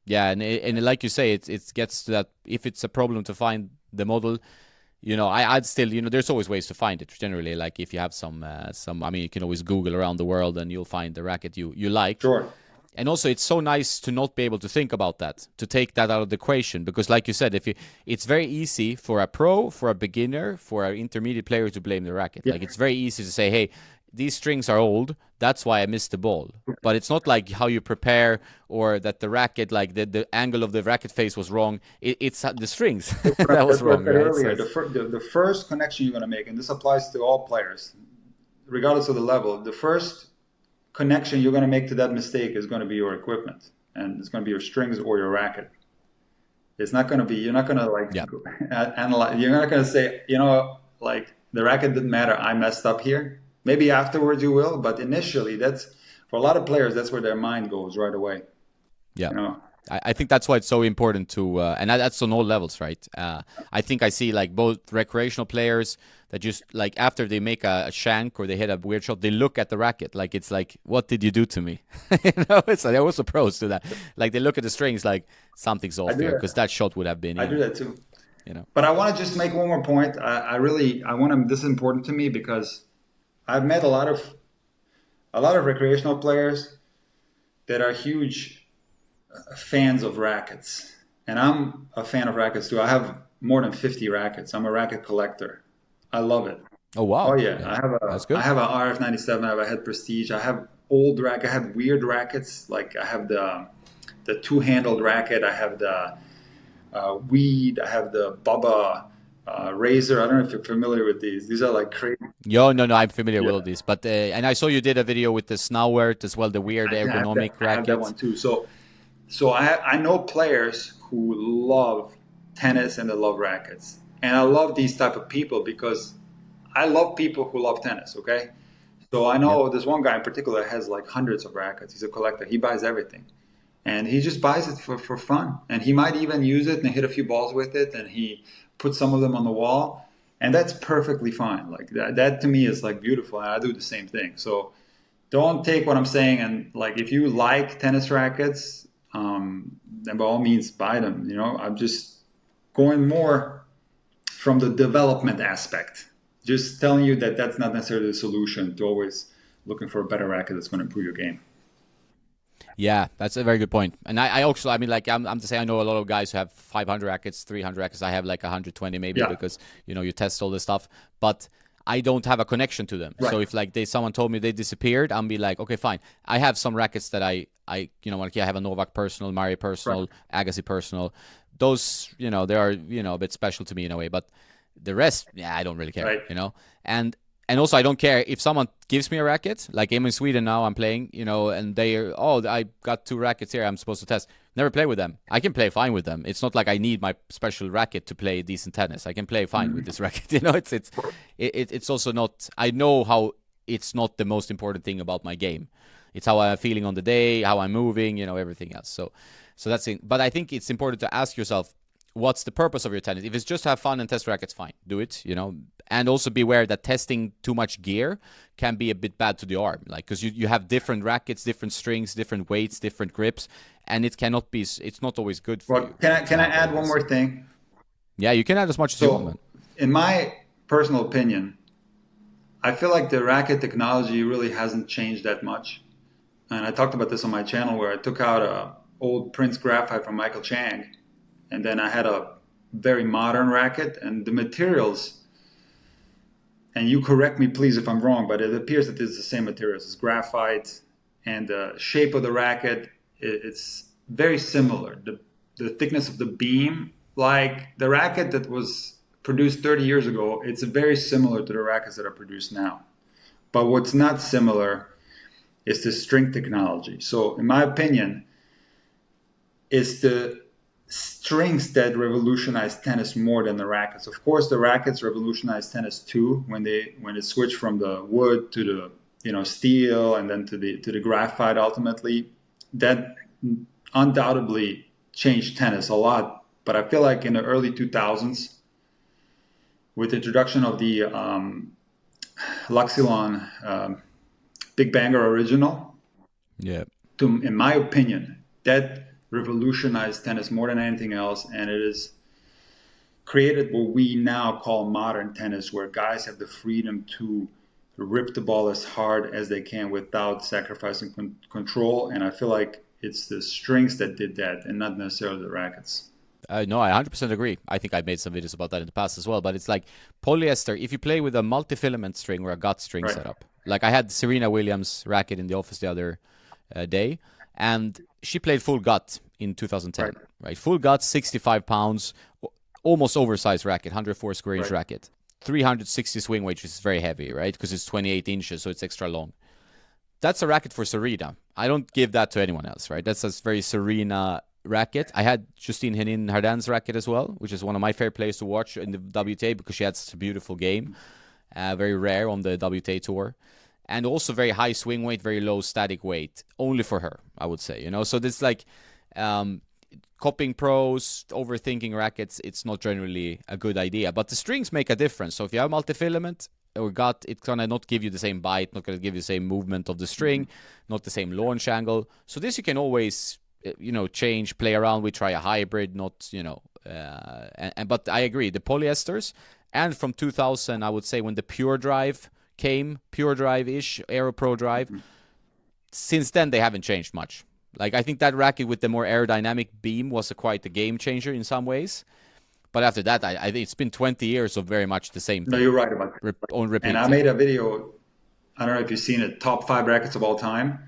Yeah, and like you say, it gets to that. If it's a problem to find the model, I'd still, there's always ways to find it. Generally, like if you have some, I mean, you can always Google around the world and you'll find the racket you like. Sure. And also, it's so nice to not be able to think about that, to take that out of the equation, because, like you said, it's very easy for a pro, for a beginner, for an intermediate player to blame the racket. Yeah. Like, it's very easy to say, hey, these strings are old, that's why I missed the ball. But it's not like how you prepare or that the racket, like the angle of the racket face was wrong. It's the strings that was wrong. Right? Earlier, the first connection you're going to make, and this applies to all players, regardless of the level, the first connection you're going to make to that mistake is going to be your equipment, and it's going to be your strings or your racket. It's not going to be, you're not going to analyze, you're not going to say, like, the racket didn't matter, I messed up here. Maybe afterwards you will, but initially, that's, for a lot of players, that's where their mind goes right away. Yeah. I think that's why it's so important to, and that's on all levels, right? I think I see, like, both recreational players that just, like, after they make a shank or they hit a weird shot, they look at the racket. Like, it's like, what did you do to me? It's like, also pros do that. Like, they look at the strings like, something's off here, because that shot would have been. I do that too. But I want to just make one more point. I want to, this is important to me because I've met a lot of recreational players that are huge fans of rackets, and I'm a fan of rackets too. I have more than 50 rackets. I'm a racket collector. I love it. Oh wow! Oh yeah, I have a RF97. I have a Head Prestige. I have old racket. I have weird rackets. Like, I have the two-handled racket. I have the Weed. I have the Bubba Razor. I don't know if you're familiar with these. These are like crazy. No, I'm familiar with all these. But and I saw you did a video with the Snowert as well, the weird ergonomic racket. I have that one too. So I know players who love tennis and they love rackets. And I love these type of people because I love people who love tennis, okay? So I know this one guy in particular has like hundreds of rackets. He's a collector. He buys everything. And he just buys it for fun. And he might even use it and hit a few balls with it. And he puts some of them on the wall. And that's perfectly fine. Like, that to me is like beautiful. And I do the same thing. So don't take what I'm saying. And, like, if you like tennis rackets, then by all means buy them. I'm just going more from the development aspect. just telling you that that's not necessarily the solution to always looking for a better racket that's going to improve your game. Yeah, that's a very good point. And I also, I mean, like, I'm to say I know a lot of guys who have 500 rackets, 300 rackets. I have like 120 maybe Yeah. because, you test all this stuff. But I don't have a connection to them. Right. So if like someone told me they disappeared, I'll be like, okay, fine. I have some rackets that I like, I have a Novak personal, Mari personal, Agassi personal. Those, they are, a bit special to me in a way. But the rest, I don't really care, Right. And also, I don't care if someone gives me a racket. Like I'm in Sweden now, I'm playing, and I got 2 rackets here I'm supposed to test. Never play with them. I can play fine with them. It's not like I need my special racket to play decent tennis. I can play fine with this racket. It's also not. I know how it's not the most important thing about my game. It's how I'm feeling on the day, how I'm moving, everything else. So that's it. But I think it's important to ask yourself, what's the purpose of your tennis? If it's just to have fun and test rackets, fine, do it, And also be aware that testing too much gear can be a bit bad to the arm, like because you have different rackets, different strings, different weights, different grips, and it's not always good for you. Can I add one more thing? Yeah, you can add as much as you want, man. In my personal opinion, I feel like the racket technology really hasn't changed that much. And I talked about this on my channel where I took out a old Prince graphite from Michael Chang, and then I had a very modern racket, and the materials, and you correct me please if I'm wrong, but it appears that it's the same materials. It's graphite, and the shape of the racket, it's very similar. The thickness of the beam, like the racket that was produced 30 years ago, it's very similar to the rackets that are produced now. But what's not similar is the string technology. So in my opinion, it's the strings that revolutionized tennis more than the rackets. Of course, the rackets revolutionized tennis too when it switched from the wood to the steel and then to the graphite ultimately. That undoubtedly changed tennis a lot. But I feel like in the early 2000s, with the introduction of the Luxilon Big Banger Original, in my opinion, that revolutionized tennis more than anything else, and it has created what we now call modern tennis, where guys have the freedom to rip the ball as hard as they can without sacrificing control. And I feel like it's the strings that did that and not necessarily the rackets. No, I 100% agree. I think I've made some videos about that in the past as well. But it's like polyester, if you play with a multi-filament string or a gut string setup. Like I had Serena Williams' racket in the office the other day, and she played full gut in 2010, right? Full gut, 65 pounds, almost oversized racket, 104 square inch racket, 360 swing weight, which is very heavy, right? Because it's 28 inches, so it's extra long. That's a racket for Serena. I don't give that to anyone else, right? That's a very Serena racket. I had Justine Henin-Hardin's racket as well, which is one of my favorite players to watch in the WTA because she had such a beautiful game. Very rare on the WTA tour. And also very high swing weight, very low static weight. Only for her, I would say. So this like copying pros, overthinking rackets, it's not generally a good idea. But the strings make a difference. So if you have multi-filament or gut, it's going to not give you the same bite, not going to give you the same movement of the string, not the same launch angle. So this you can always, change, play around with, try a hybrid, not, but I agree. The polyesters, and from 2000, I would say when the Pure Drive came, Pure Drive-ish, Aero Pro Drive, since then they haven't changed much. Like I think that racket with the more aerodynamic beam was quite a game changer in some ways. But after that, I think it's been 20 years of very much the same thing. No, you're right about that. On repeat. And I made a video, I don't know if you've seen it, top 5 rackets of all time.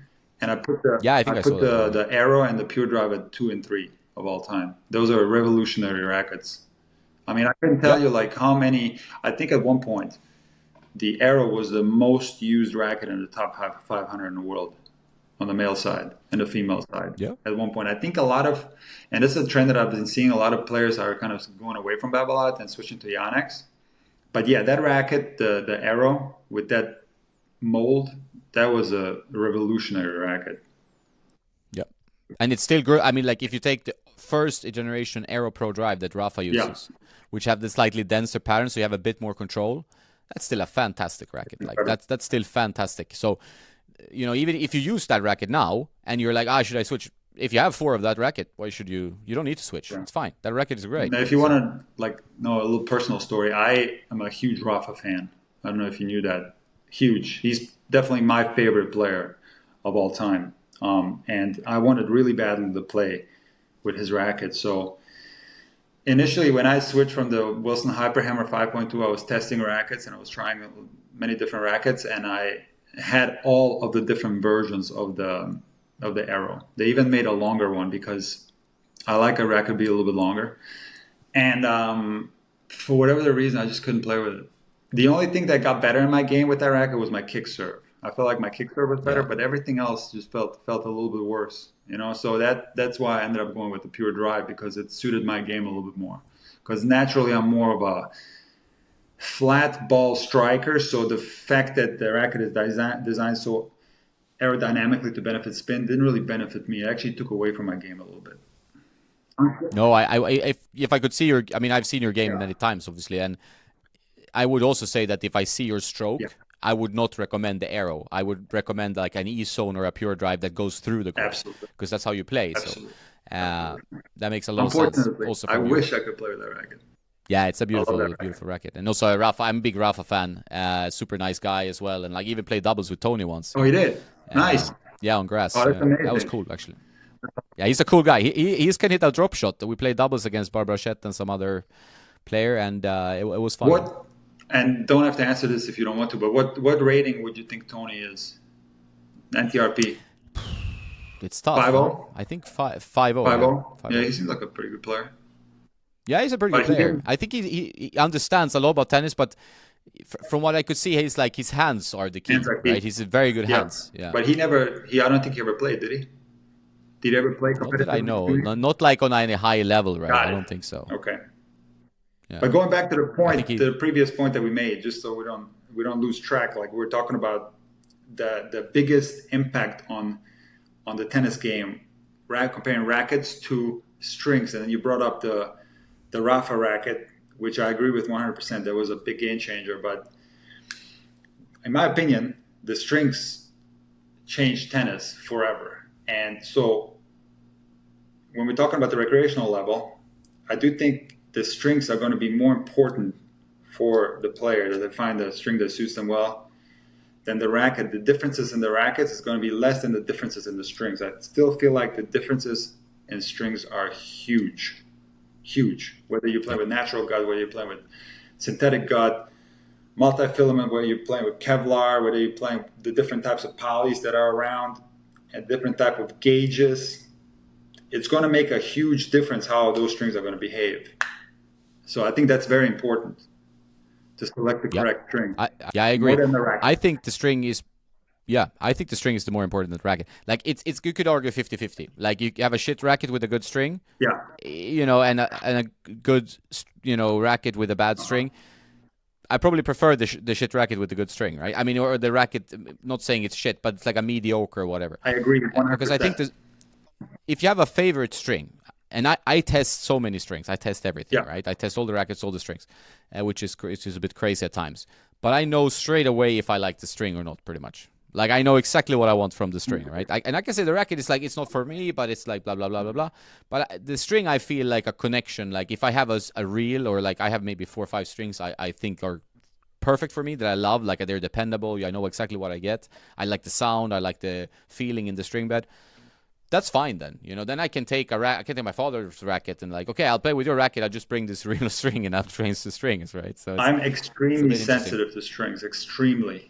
And I put the Aero and the Pure Drive at 2 and 3 of all time. Those are revolutionary rackets. I mean, I couldn't tell you like how many, I think at one point, the Aero was the most used racket in the top 500 in the world on the male side and the female side. Yeah. At one point, I think a lot of, and this is a trend that I've been seeing, a lot of players are kind of going away from Babolat and switching to Yonex. But yeah, that racket, the Aero with that mold, that was a revolutionary racket. Yeah. And it's still good. I mean, like if you take the first generation Aero Pro Drive that Rafa uses, which have the slightly denser pattern, so you have a bit more control, that's still a fantastic racket. Like that's still fantastic. So, even if you use that racket now and you're like, should I switch? If you have 4 of that racket, why should you? You don't need to switch. It's fine. That racket is great. Now, if you want to know a little personal story, I am a huge Rafa fan. I don't know if you knew that. Huge. He's definitely my favorite player of all time. And I wanted really badly to play with his racket. So initially, when I switched from the Wilson Hyperhammer 5.2, I was testing rackets and I was trying many different rackets, and I had all of the different versions of the Arrow. They even made a longer one because I like a racket to be a little bit longer. And for whatever the reason, I just couldn't play with it. The only thing that got better in my game with that racket was my kick serve. I felt like my kick serve was better, but everything else just felt a little bit worse. So that's why I ended up going with the pure drive, because it suited my game a little bit more. Because naturally, I'm more of a flat ball striker, so the fact that the racket is designed so aerodynamically to benefit spin didn't really benefit me. It actually took away from my game a little bit. No, if I could see your, I mean, I've seen your game many times, obviously, and I would also say that if I see your stroke, I would not recommend the Arrow. I would recommend like an E-zone or a pure drive that goes through the court. Absolutely. Because that's how you play. Absolutely. So that makes a lot of sense. Also I wish I could play with that racket. Yeah, it's a beautiful racket. And also Rafa, I'm a big Rafa fan. Super nice guy as well, and like even played doubles with Tony once. Oh, he did. Nice. Yeah, on grass. Oh, that's amazing. That was cool, actually. Yeah, he's a cool guy. He can hit a drop shot. We played doubles against Barbara Schett and some other player, and it was fun. And don't have to answer this if you don't want to, but what rating would you think Tony is? NTRP? It's tough. 5-0? I think 5-0. 5-0? Yeah, he seems like a pretty good player. Yeah, he's a pretty good player. I think he understands a lot about tennis, but from what I could see, he's like his hands are the key, right? He's very good hands. Yeah. But I don't think he ever played, did he? Did he ever play competitively? Not that I know. Not like on any high level, right? I don't think so. Okay. Yeah. But going back to the point, the previous point that we made, just so we don't lose track, like we're talking about the biggest impact on the tennis game, comparing rackets to strings, and then you brought up the Rafa racket, which I agree with 100%. That was a big game changer, but in my opinion, the strings changed tennis forever. And so when we're talking about the recreational level, I do think the strings are going to be more important for the player, that they find a string that suits them well, than the racket. The differences in the rackets is going to be less than the differences in the strings. I still feel like the differences in strings are huge. Huge. Whether you play with natural gut, whether you play with synthetic gut, multi-filament, whether you're playing with Kevlar, whether you're playing the different types of polys that are around, and different type of gauges, it's going to make a huge difference how those strings are going to behave. So I think that's very important to select the correct string. I agree. More than the racket. I think the string is the more important than the racket. Like it's you could argue 50-50. Like you have a shit racket with a good string, and a good racket with a bad string. I probably prefer the shit racket with the good string, right? I mean, or the racket. Not saying it's shit, but it's like a mediocre or whatever. I agree 100%. Because I think if you have a favorite string, and I test so many strings, I test everything, right? I test all the rackets, all the strings, which is a bit crazy at times. But I know straight away if I like the string or not, pretty much. Like I know exactly what I want from the string, right? And I can say the racket is like it's not for me, but it's like blah blah blah blah blah. But the string, I feel like a connection. Like if I have a reel, or like I have maybe 4 or 5 strings, I think are perfect for me, that I love. Like they're dependable. I know exactly what I get. I like the sound. I like the feeling in the string bed. That's fine then. Then I can take I can take my father's racket and like, okay, I'll play with your racket. I'll just bring this real string and I'll change the strings, right? So I'm extremely sensitive to strings, extremely.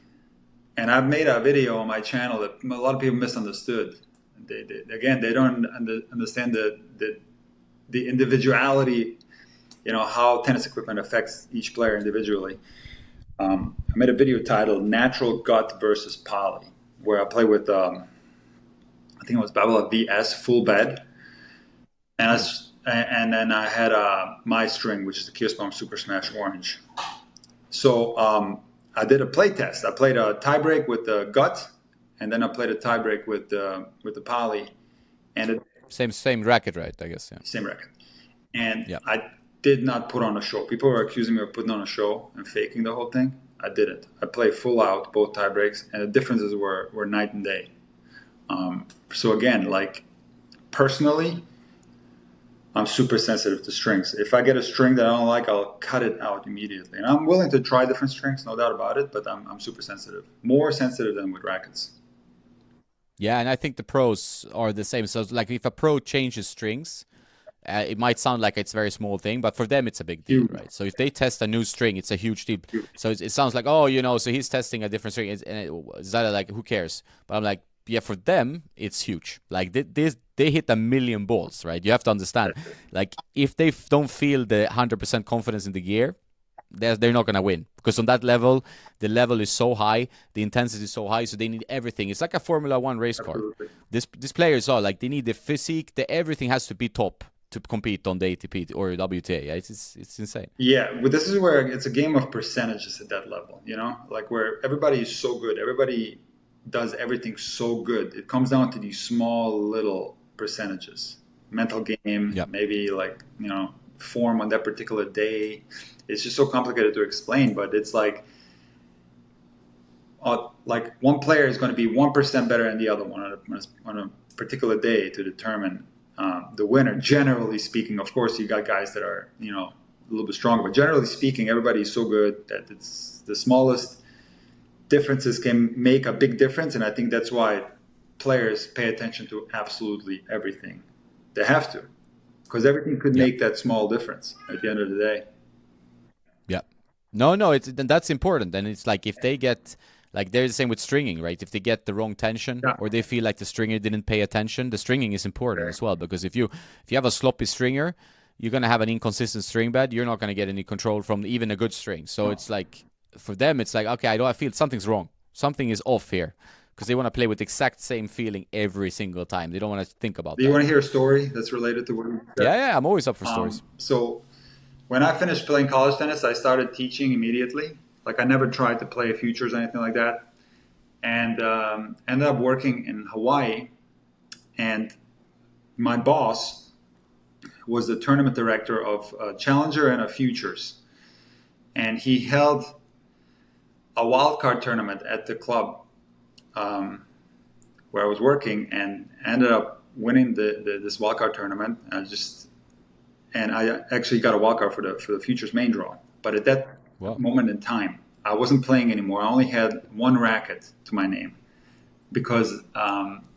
And I've made a video on my channel that a lot of people misunderstood. They don't understand the individuality, how tennis equipment affects each player individually. I made a video titled "Natural Gut versus Poly," where I play with I think it was Babala VS full bed, and then I had my string, which is the Kirschbaum Super Smash Orange. So I did a play test. I played a tiebreak with the gut, and then I played a tiebreak with the poly. And same racket, right? I guess, yeah. Same racket. And I did not put on a show. People were accusing me of putting on a show and faking the whole thing. I didn't. I played full out both tiebreaks, and the differences were night and day. So again, like personally, I'm super sensitive to strings. If I get a string that I don't like, I'll cut it out immediately. And I'm willing to try different strings, no doubt about it, but I'm super sensitive. More sensitive than with rackets. Yeah, and I think the pros are the same. So, like, if a pro changes strings, it might sound like it's a very small thing, but for them it's a big deal, Huge, right? So if they test a new string, it's a huge deal. huge. So it sounds like, oh, so he's testing a different string, is that like, who cares? But I'm like, yeah, for them it's huge. Like they hit a million balls, right? You have to understand, like if they don't feel the 100% confidence in the gear, they're not gonna win, because on that level, the level is so high, the intensity is so high, so they need everything. It's like a Formula One race car. Absolutely. These players are like, they need the physique, everything has to be top to compete on the ATP or WTA. Yeah, it's insane. Yeah, but this is where it's a game of percentages at that level, like where everybody is so good, everybody does everything so good. It comes down to these small little percentages. Mental game, Yeah, maybe like, form on that particular day. It's just so complicated to explain, but it's like one player is going to be 1% better than the other one on a particular day to determine the winner. Generally speaking, of course, you got guys that are a little bit stronger, but generally speaking, everybody is so good that it's the smallest differences can make a big difference, and I think that's why players pay attention to absolutely everything. They have to, because everything could yeah, make that small difference at the end of the day. yeah. No, that's important. And it's like, if they get, like, they're the same with stringing, right? If they get the wrong tension, Yeah. or they feel like the stringer didn't pay attention, the stringing is important as well, because if you have a sloppy stringer, you're gonna have an inconsistent string bed. You're not gonna get any control from even a good string. So it's like, for them, it's like, okay, I feel something's wrong, something is off here, because they want to play with the exact same feeling every single time. They don't want to think about Do you that. want to hear a story that's related to what you said? Yeah, I'm always up for stories. So when I finished playing college tennis, I started teaching immediately. Like I never tried to play futures or anything like that, and ended up working in Hawaii. And my boss was the tournament director of a Challenger and a Futures, and he held a wildcard tournament at the club where I was working, and ended up winning this wildcard tournament. And I actually got a wildcard for the Futures main draw. But at that Wow. moment in time, I wasn't playing anymore. I only had one racket to my name, because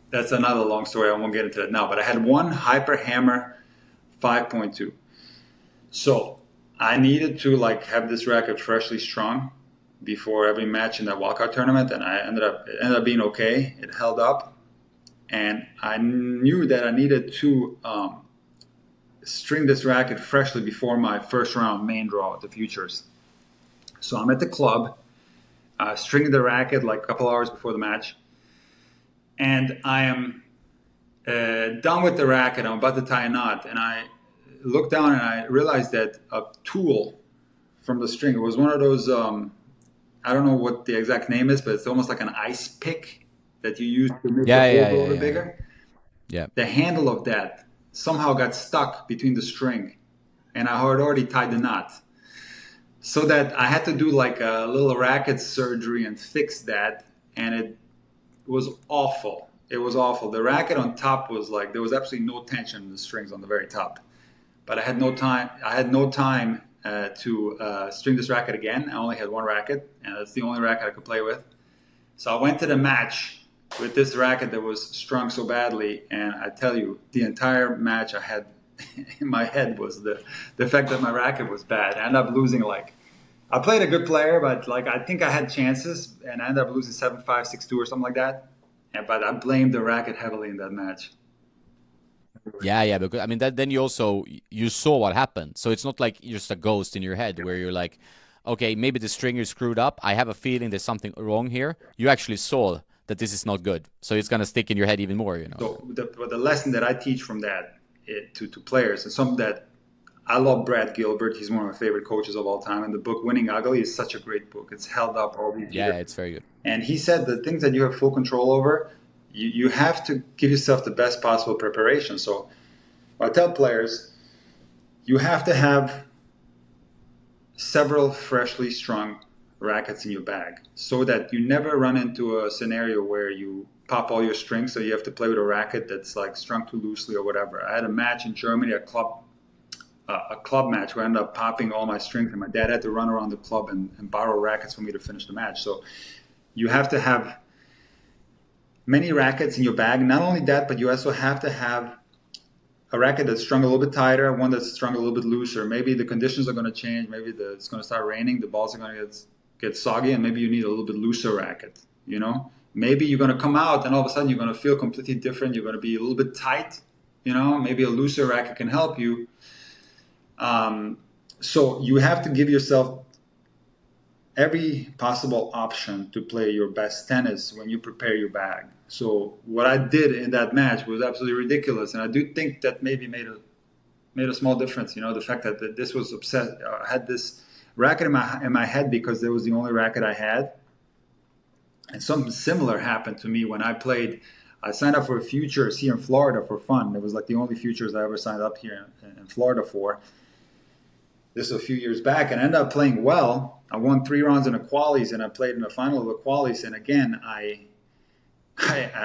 that's another long story. I won't get into that now. But I had one Hyper Hammer 5.2. So I needed to have this racket freshly strung before every match in that wildcard tournament, and it ended up being okay. It held up, and I knew that I needed to string this racket freshly before my first round main draw at the Futures. So I'm at the club, stringing the racket like a couple hours before the match, and I am done with the racket. I'm about to tie a knot, and I look down and I realized that a tool from the string, it was one of those, I don't know what the exact name is, but it's almost like an ice pick that you use to make the hole a little bit bigger. Yeah. The handle of that somehow got stuck between the string, and I had already tied the knot. So that I had to do like a little racket surgery and fix that, and it was awful. It was awful. The racket on top was there was absolutely no tension in the strings on the very top. But I had no time. To string this racket again. I only had one racket, and that's the only racket I could play with. So I went to the match with this racket that was strung so badly, and I tell you, the entire match I had in my head was the fact that my racket was bad. I ended up losing I played a good player, but I think I had chances, and I ended up losing 7-5, 6-2 or something like that. But I blamed the racket heavily in that match. Yeah, because I mean then you saw what happened. So it's not like you're just a ghost in your head where you're like, okay, maybe the stringer screwed up. I have a feeling there's something wrong here. You actually saw that this is not good. So it's gonna stick in your head even more, So the lesson that I teach from that to players, and something that I love Brad Gilbert. He's one of my favorite coaches of all time. And the book Winning Ugly is such a great book. It's held up all these years. Yeah, it's very good. And he said the things that you have full control over, you have to give yourself the best possible preparation. So I tell players, you have to have several freshly strung rackets in your bag so that you never run into a scenario where you pop all your strings, so you have to play with a racket that's strung too loosely or whatever. I had a match in Germany, a club a club match where I ended up popping all my strings, and my dad had to run around the club and borrow rackets for me to finish the match. So you have to have many rackets in your bag. Not only that, but you also have to have a racket that's strung a little bit tighter, one that's strung a little bit looser. Maybe the conditions are going to change. Maybe it's going to start raining. The balls are going to get soggy, and maybe you need a little bit looser racket. You know, maybe you're going to come out, and all of a sudden you're going to feel completely different. You're going to be a little bit tight. You know, maybe a looser racket can help you. So you have to give yourself every possible option to play your best tennis when you prepare your bag. So what I did in that match was absolutely ridiculous, and I do think that maybe made a small difference. You know, the fact that this was I had this racket in my head because it was the only racket I had, and something similar happened to me when I played. I signed up for a Futures here in Florida for fun. It was like the only Futures I ever signed up here in Florida for. This was a few years back, and I ended up playing well. I won 3 rounds in the qualies, and I played in the final of the qualies. And again, I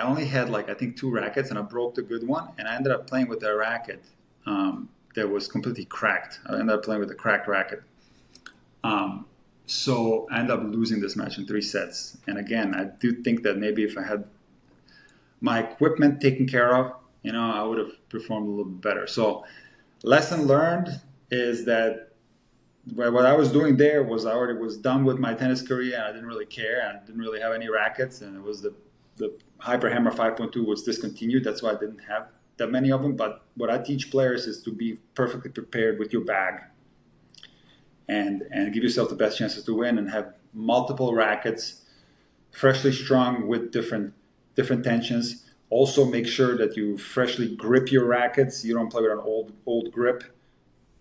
only had I think 2 rackets, and I broke the good one. And I ended up playing with a racket that was completely cracked. I ended up playing with a cracked racket. So I ended up losing this match in 3 sets. And again, I do think that maybe if I had my equipment taken care of, I would have performed a little bit better. So lesson learned is that what I was doing there was I already was done with my tennis career, and I didn't really care. I didn't really have any rackets, and it was the Hyper Hammer 5.2 was discontinued. That's why I didn't have that many of them. But what I teach players is to be perfectly prepared with your bag and give yourself the best chances to win, and have multiple rackets, freshly strung with different tensions. Also make sure that you freshly grip your rackets. You don't play with an old grip.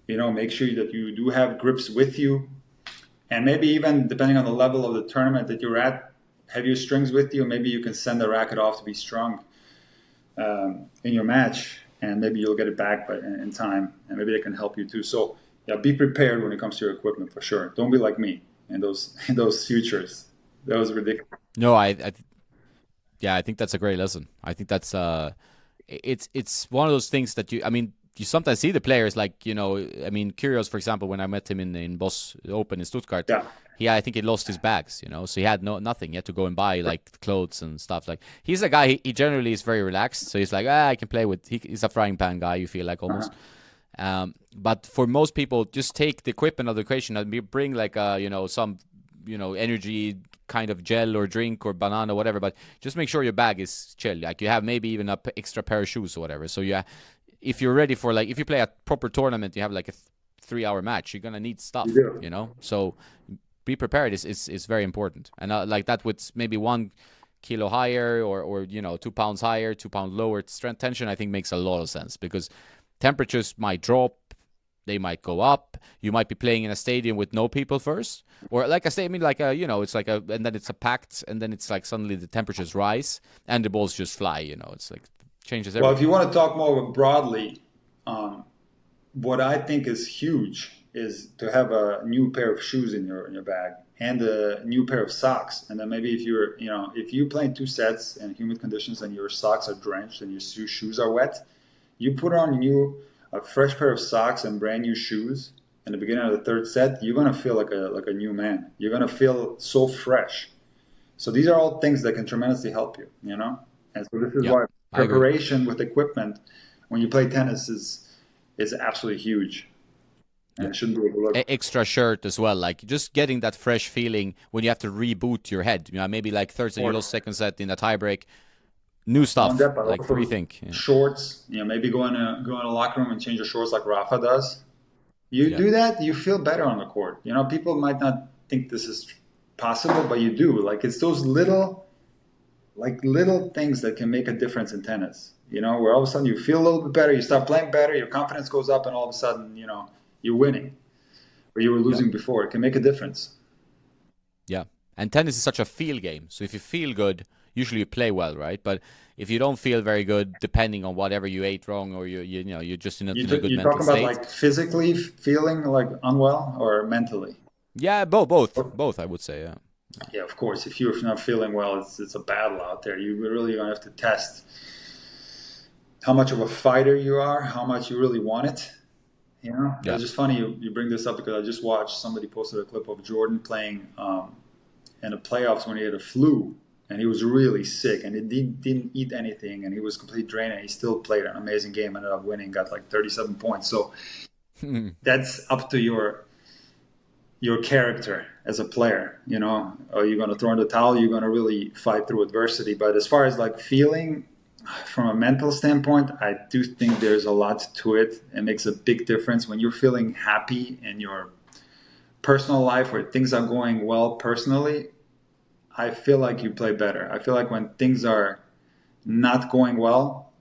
Make sure that you do have grips with you. And maybe even, depending on the level of the tournament that you're at, have your strings with you. Maybe you can send the racket off to be strung in your match, and maybe you'll get it back in time, and maybe they can help you too. So, yeah, be prepared when it comes to your equipment for sure. Don't be like me in those Futures. That was ridiculous. No, I think that's a great lesson. I think that's it's one of those things that you sometimes see the players Kyrgios, for example, when I met him in Boss Open in Stuttgart, I think he lost his bags, so he had nothing. He had to go and buy clothes and stuff. He's a guy, he generally is very relaxed, so he's I can play with, he's a frying pan guy, you feel like almost. But for most people, just take the equipment of the equation and bring some energy kind of gel or drink or banana, whatever, but just make sure your bag is chill. You have maybe even a extra pair of shoes or whatever. So if you're ready for if you play a proper tournament, you have a 3-hour match, you're gonna need stuff, So be prepared is very important. And that with maybe 1 kilo higher or 2 pounds higher, 2 pounds lower strength tension, I think makes a lot of sense, because temperatures might drop, they might go up. You might be playing in a stadium with no people first, or it's and then it's a packed, and then it's suddenly the temperatures rise and the balls just fly. It's changes everything. Well, if you want to talk more broadly, what I think is huge is to have a new pair of shoes in your bag and a new pair of socks. And then maybe if you play in 2 sets in humid conditions and your socks are drenched and your shoes are wet, you put on a fresh pair of socks and brand new shoes in the beginning of the 3rd set, you're going to feel like a new man. You're going to feel so fresh. So these are all things that can tremendously help you, And so this is why preparation with equipment when you play tennis is absolutely huge. And it shouldn't be overlooked. Extra shirt as well, just getting that fresh feeling when you have to reboot your head. Maybe Thursday you lost 2nd set in a tiebreak. New stuff, rethink. Yeah. Shorts, maybe go in a locker room and change your shorts like Rafa does. You do that, you feel better on the court. People might not think this is possible, but you do. It's those little things that can make a difference in tennis. Where all of a sudden you feel a little bit better, you start playing better, your confidence goes up, and all of a sudden, you're winning. Or you were losing before. It can make a difference. Yeah. And tennis is such a feel game. So if you feel good, usually you play well, right? But if you don't feel very good, depending on whatever you ate wrong, or you're just in a good mental state. You're talking about physically feeling unwell, or mentally? Yeah, both I would say. Yeah. Yeah, of course. If you're not feeling well, it's a battle out there. You really gonna have to test how much of a fighter you are, how much you really want it. It's just funny you bring this up because I just watched somebody posted a clip of Jordan playing in the playoffs when he had a flu and he was really sick and he didn't eat anything and he was completely drained and he still played an amazing game, ended up winning, got like 37 points. So that's up to your character as a player. Are you going to throw in the towel? You're going to really fight through adversity. But as far as like feeling from a mental standpoint, I do think there's a lot to it. It makes a big difference when you're feeling happy in your personal life where things are going well personally. I feel like you play better. I feel like when things are not going well,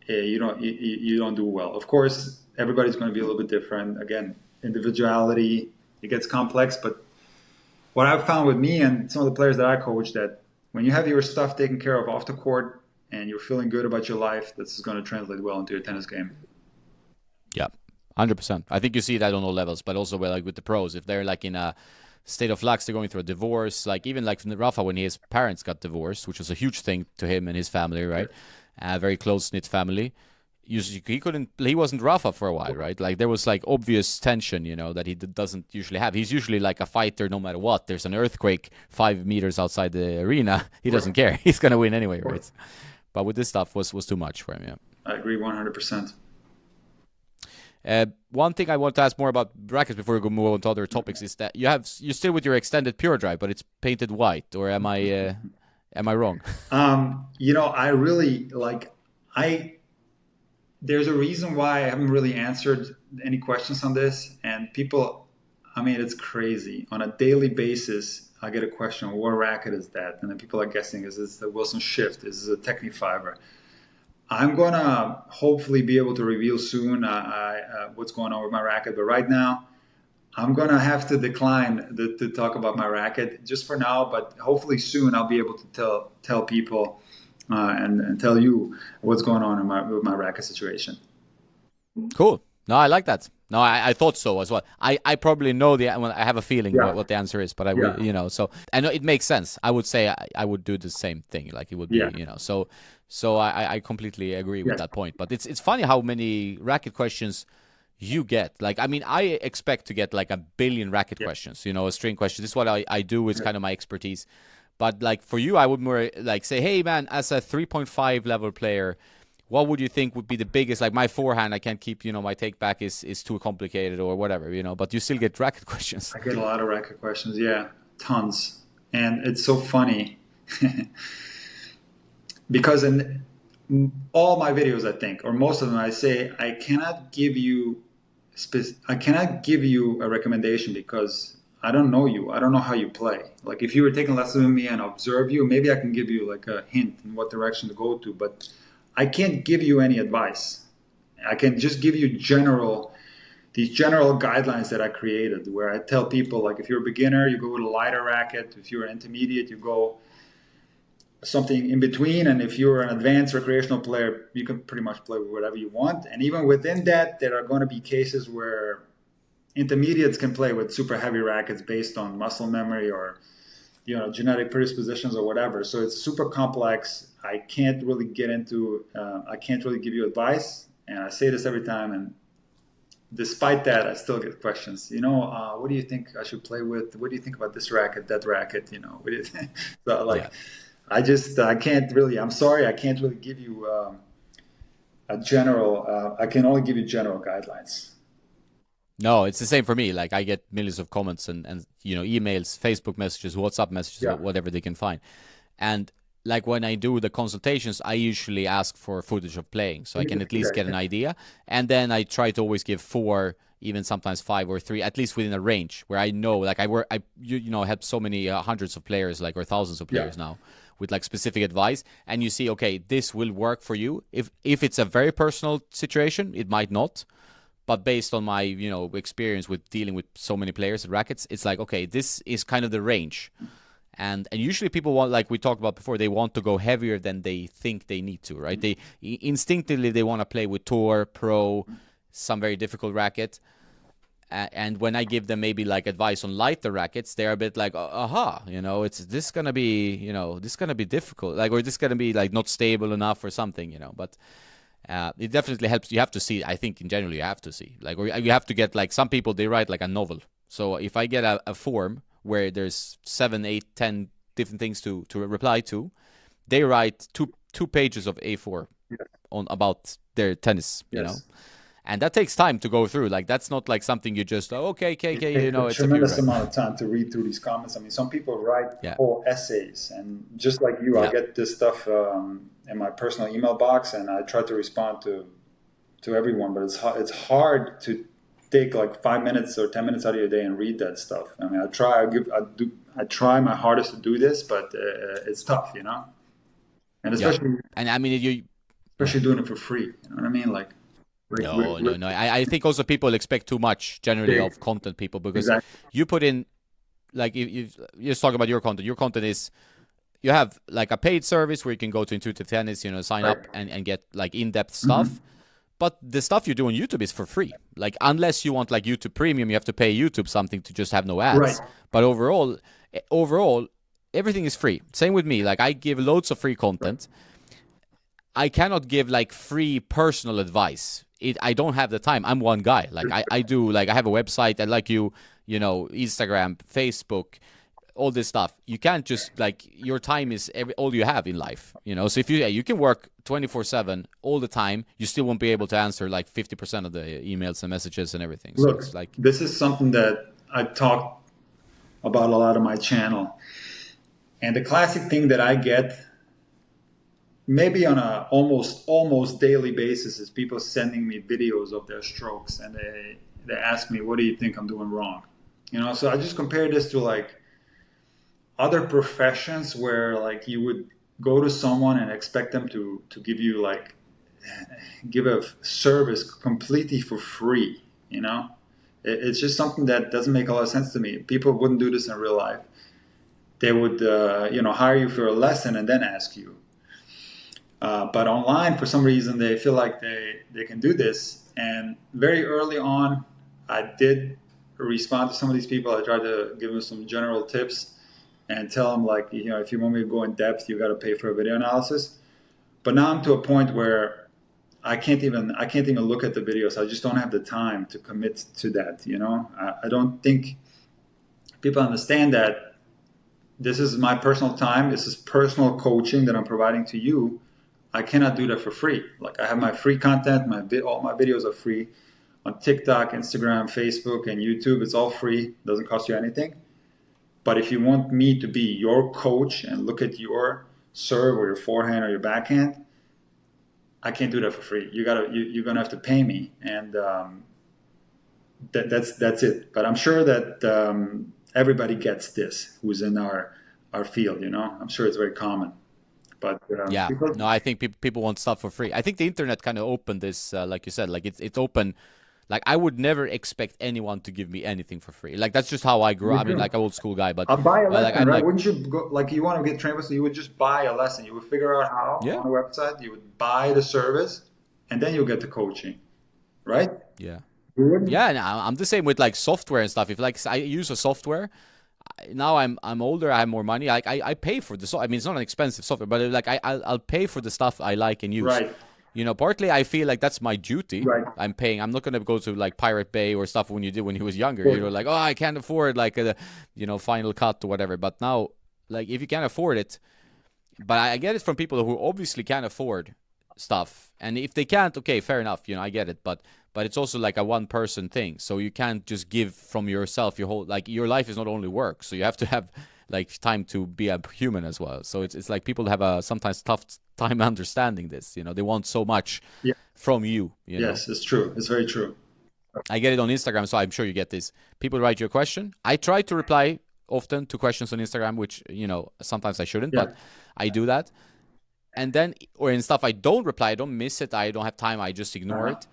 you don't do well. Of course, everybody's going to be a little bit different. Again, individuality, it gets complex. But what I've found with me and some of the players that I coach, that when you have your stuff taken care of off the court and you're feeling good about your life, this is going to translate well into your tennis game. Yeah, 100%. I think you see that on all levels, but also like with the pros, if they're like in a state of flux, they're going through a divorce, like even like Rafa when his parents got divorced, which was a huge thing to him and his family, right? A very close-knit family. He wasn't Rafa for a while, right? Like there was like obvious tension, that he doesn't usually have. He's usually like a fighter no matter what. There's an earthquake 5 meters outside the arena. He doesn't care. He's going to win anyway, right? But with this stuff was too much for him, yeah. I agree 100%. One thing I want to ask more about rackets before we go move on to other topics is that you're still with your extended Pure Drive, but it's painted white, or am I wrong? I really there's a reason why I haven't really answered any questions on this, and people, it's crazy. On a daily basis, I get a question, what racket is that? And then people are guessing, is this the Wilson Shift? Is this a Technifiber? I'm going to hopefully be able to reveal soon what's going on with my racket. But right now, I'm going to have to decline to talk about my racket just for now. But hopefully soon I'll be able to tell people and tell you what's going on with my racket situation. Cool. No, I like that. No, I thought so as well. I probably know I have a feeling what the answer is, but I will, so I know it makes sense. I would say I would do the same thing. Like it would be, so I completely agree with that point. But it's funny how many racket questions you get. Like, I expect to get like a billion racket questions, a string question. This is what I do. It's kind of my expertise. But like for you, I would more like say, hey man, as a 3.5 level player, what would you think would be the biggest, like my forehand, I can't keep, my take back is too complicated or whatever, but you still get racket questions. I get a lot of racket questions. Yeah, tons. And it's so funny because in all my videos, I think, or most of them, I say, I cannot give you a recommendation because I don't know you. I don't know how you play. Like if you were taking lessons with me and observe you, maybe I can give you like a hint in what direction to go to, but I can't give you any advice. I can just give you these general guidelines that I created where I tell people, like, if you're a beginner, you go with a lighter racket. If you're an intermediate, you go something in between. And if you're an advanced recreational player, you can pretty much play with whatever you want. And even within that, there are going to be cases where intermediates can play with super heavy rackets based on muscle memory or genetic predispositions or whatever. So it's super complex. I can't really I can't really give you advice. And I say this every time. And despite that, I still get questions. What do you think I should play with? What do you think about this racket, that racket? What do you think? So I can't really, I'm sorry, I can't really give you I can only give you general guidelines. No, it's the same for me. Like I get millions of comments and emails, Facebook messages, WhatsApp messages, whatever they can find. And like when I do the consultations, I usually ask for footage of playing so I can at least get an idea. And then I try to always give 4, even sometimes 5 or 3, at least within a range where I know, like I have so many hundreds of players, like, or thousands of players now with like specific advice. And you see, okay, this will work for you. If it's a very personal situation, it might not. But based on my, experience with dealing with so many players and rackets, it's like, okay, this is kind of the range. And usually people want, like we talked about before, they want to go heavier than they think they need to, right? They instinctively, they want to play with Tour, Pro, some very difficult racket. And when I give them maybe like advice on lighter rackets, they're a bit like, it's this going to be, this going to be difficult. Like, or this going to be like not stable enough or something, But It definitely helps. You have to see. I think in general you have to see. Like, or you have to get like some people they write like a novel. So if I get a form where there's 7, 8, 10 different things to reply to, they write two pages of A4 on about their tennis. You know. And that takes time to go through. Like, that's not like something you just, oh, okay, you know, it's a tremendous amount of time to read through these comments. I mean, some people write whole essays, and just like you, I get this stuff in my personal email box, and I try to respond to everyone. But it's hard to take like 5 minutes or 10 minutes out of your day and read that stuff. I mean, I try my hardest to do this, but it's tough, you know. And especially, and I mean, especially doing it for free. You know what I mean? Like. No. I think also people expect too much generally of content people, because you put in, like, you just talk about your content. Your content is, you have like a paid service where you can go to Intuitive Tennis, you know, sign up and get like in-depth stuff. But the stuff you do on YouTube is for free. Like, unless you want like YouTube Premium, you have to pay YouTube something to just have no ads. But overall, everything is free. Same with me. Like, I give loads of free content. I cannot give like free personal advice. I don't have the time. I'm one guy. Like, I do, like, I have a website, and like you know, Instagram, Facebook, all this stuff. You can't just, like, your time is all you have in life, you know. So if you can work 24/7 all the time, you still won't be able to answer like 50% of the emails and messages and everything. So Look, it's like, this is something that I talk about a lot on my channel. And the classic thing that I get, maybe on a almost daily basis, is people sending me videos of their strokes, and they ask me, what do you think I'm doing wrong? You know, so I just compare this to like other professions where like you would go to someone and expect them to give you like, give a service completely for free, you know? It's just something that doesn't make a lot of sense to me. People wouldn't do this in real life. They would, hire you for a lesson and then ask you. But online, for some reason, they feel like they can do this. And very early on, I did respond to some of these people. I tried to give them some general tips and tell them, like, you know, if you want me to go in depth, you got to pay for a video analysis. But now I'm to a point where I can't even look at the videos. I just don't have the time to commit to that. You know, I don't think people understand that this is my personal time. This is personal coaching that I'm providing to you. I cannot do that for free. Like, I have my free content. All my videos are free on TikTok, Instagram, Facebook, and YouTube. It's all free. Doesn't cost you anything. But if you want me to be your coach and look at your serve or your forehand or your backhand, I can't do that for free. You're gonna have to pay me, and that's it. But I'm sure that everybody gets this who's in our field. You know, I'm sure it's very common. But I think people want stuff for free. I think the internet kind of opened this, like you said, like it's open. Like, I would never expect anyone to give me anything for free. Like, that's just how I grew up. I mean, like, an old school guy, but I'll buy a lesson, like, right? Wouldn't you go, like, you want to get trained, so you would just buy a lesson. You would figure out how on a website. You would buy the service, and then you'll get the coaching, right? Yeah. And I'm the same with like software and stuff. If like I use a software, now I'm older, I have more money. Like, I pay for the software. I mean, it's not an expensive software, but like I'll pay for the stuff I like and use. Right. You know, partly I feel like that's my duty. Right. I'm paying. I'm not going to go to like Pirate Bay or stuff when you did when he was younger. You know, like, oh, I can't afford like a, Final Cut or whatever. But now, like, if you can't afford it, but I get it from people who obviously can't afford stuff. And if they can't, okay, fair enough. You know, I get it. But it's also like a one person thing. So you can't just give from yourself. Your life is not only work. So you have to have like time to be a human as well. So it's like people have a sometimes tough time understanding this. You know, they want so much from you. Yes, it's true. It's very true. I get it on Instagram, so I'm sure you get this. People write you a question. I try to reply often to questions on Instagram, which, sometimes I shouldn't, but I do that. And then, or in stuff I don't reply, I don't miss it, I don't have time, I just ignore it.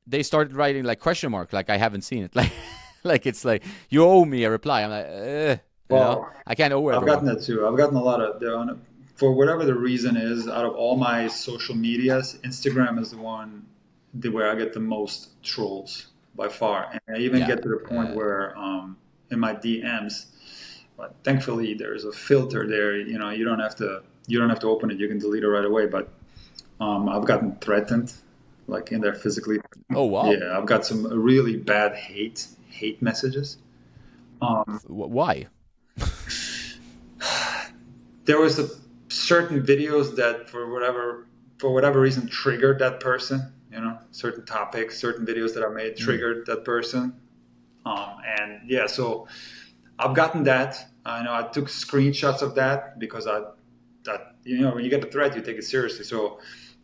They started writing like question mark, like I haven't seen it. Like it's like, you owe me a reply. I'm like, I can't owe everyone. I've gotten that too. I've gotten a lot of, for whatever the reason is, out of all my social medias, Instagram is the one where I get the most trolls by far. And I even get to the point where in my DMs, but thankfully there's a filter there. You don't have to open it. You can delete it right away. But I've gotten threatened like in there physically. Oh wow. Yeah, I've got some really bad hate messages. Why? There was a certain videos that for whatever reason triggered that person. You know, certain topics, certain videos that I made Mm. triggered that person. And yeah, so I've gotten that. I know I took screenshots of that because that when you get a threat, you take it seriously. So,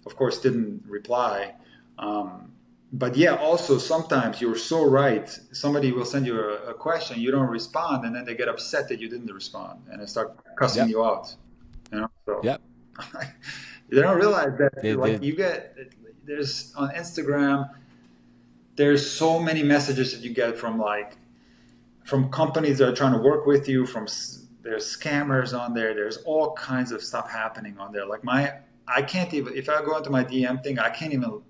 of course, didn't reply. But yeah, also sometimes you're so right. Somebody will send you a question, you don't respond, and then they get upset that you didn't respond, and they start cussing Yep. you out. So Yep. they don't realize that They like did. you get there's on Instagram. There's so many messages that you get from companies that are trying to work with you. There's scammers on there. There's all kinds of stuff happening on there. Like I can't even if I go into my DM thing, I can't even.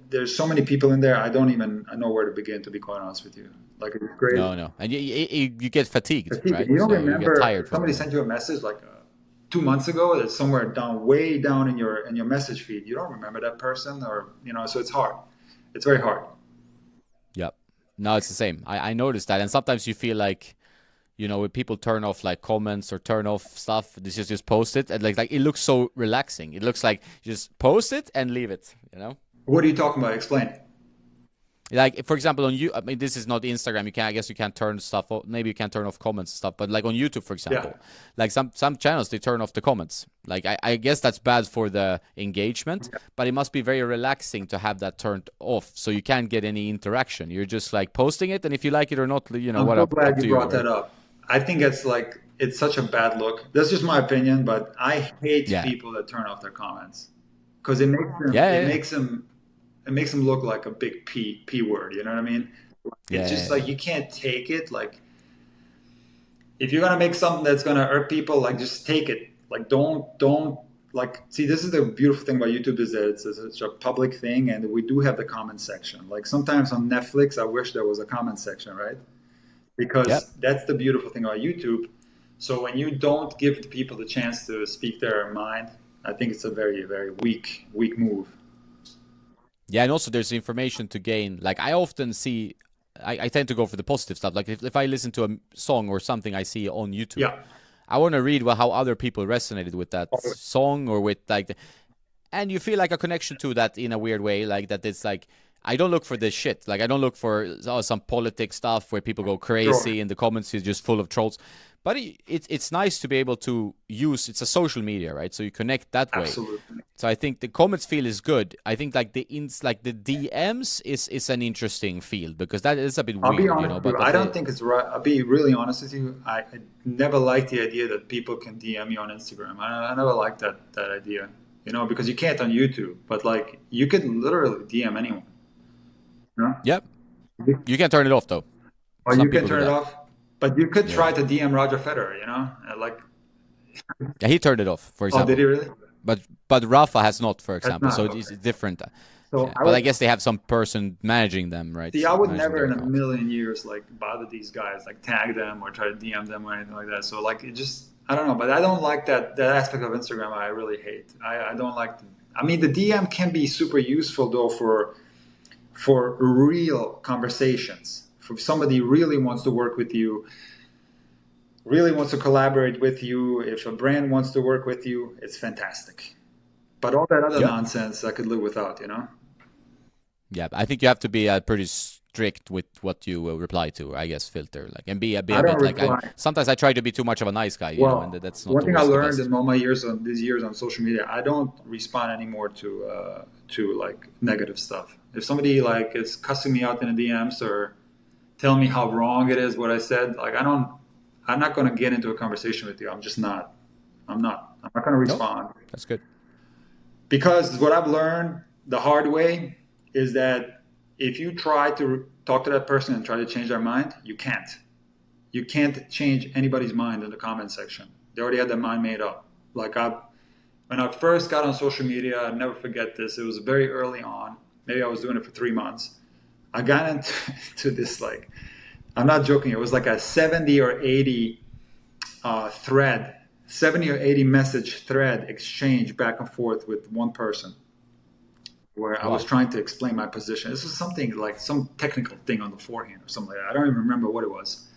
There's so many people in there. I don't even know where to begin. To be quite honest with you, like it's great. No, no, and you get fatigued, right? You don't So you get remember tired somebody from. sent you a message like 2 months ago that's somewhere way down in your message feed. You don't remember that person, or so it's hard. It's very hard. Yep. No, it's the same. I noticed that, and sometimes you feel like, when people turn off like comments or turn off stuff, this is just post it, and like it looks so relaxing. It looks like you just post it and leave it. What are you talking about? Explain. Like for example on you, I mean this is not Instagram. I guess you can't turn stuff off. Maybe you can turn off comments and stuff. But like on YouTube, for Yeah. example, like some channels they turn off the comments. Like I guess that's bad for the engagement, but it must be very relaxing to have that turned off, so you can't get any interaction. You're just like posting it, and if you like it or not, I'm what so up glad to you you, brought that right? up. I think it's such a bad look. That's just my opinion, but I hate Yeah, people that turn off their comments because it makes them yeah, it yeah, makes them it makes them look like a big P word. You know what I mean? It's yeah, just yeah, like yeah. you can't take it. Like if you're gonna make something that's gonna hurt people, like just take it. Like don't like see. This is the beautiful thing about YouTube is that it's a public thing, and we do have the comment section. Like sometimes on Netflix, I wish there was a comment section, right? Yep. Because that's the beautiful thing about YouTube. So when you don't give the people the chance to speak their mind, I think it's a very, very weak move. Yeah, and also there's information to gain. Like I often see, I tend to go for the positive stuff. Like if I listen to a song or something I see on YouTube, Yeah. I want to read how other people resonated with that song or with like, and you feel like a connection to that in a weird way. Like that, it's like I don't look for this shit. Like I don't look for some politics stuff where people go Sure. crazy in the comments is just full of trolls. But it's nice to be able to use. It's a social media, right? So you connect that way. Absolutely. So I think the comments feel is good. I think like the DMs is an interesting field because that is a bit I'll be weird, honest with you. But I don't the think it's right. I'll be really honest with you. I never liked the idea that people can DM me on Instagram. I never liked that idea. Because you can't on YouTube, but like you can literally DM anyone. You know? yep, you can turn it off though. Or Some you can people do turn it that. off, but you could try Yeah, to DM Roger Federer. Like, yeah, he turned it off, for oh, did he example. really? But Rafa has not, for That's example. not So it's okay. different. So Yeah, I but I would guess they have some person managing them, right? see. I would Managing never their in a account. million years like bother these guys, like tag them or try to DM them or anything like that. So like it just I don't know, but I don't like that aspect of Instagram. I really hate. I don't like. I mean, the DM can be super useful though for real conversations. If somebody really wants to work with you, really wants to collaborate with you, if a brand wants to work with you, it's fantastic. But all that other Yep. nonsense, I could live without. Yeah, I think you have to be pretty strict with what you reply to. I guess filter like and be I a don't bit like I. reply. Sometimes I try to be too much of a nice guy, and Well, that's not one thing I always the learned best. in all my these years on social media, I don't respond anymore to like negative stuff. If somebody like is cussing me out in the DMs or telling me how wrong it is what I said, like I'm not going to get into a conversation with you. I'm just not. I'm not. I'm not going to No, respond that's good. because what I've learned the hard way is that if you try to talk to that person and try to change their mind, you can't. You can't change anybody's mind in the comment section. They already had their mind made up. When I first got on social media, I'll never forget this. It was very early on. Maybe I was doing it for 3 months. I got into this like, I'm not joking. It was like a 70 or 80 thread, 70 or 80 message thread exchange back and forth with one person. where I was Wow. trying to explain my position. This was something like some technical thing on the forehand or something like that. I don't even remember what it was.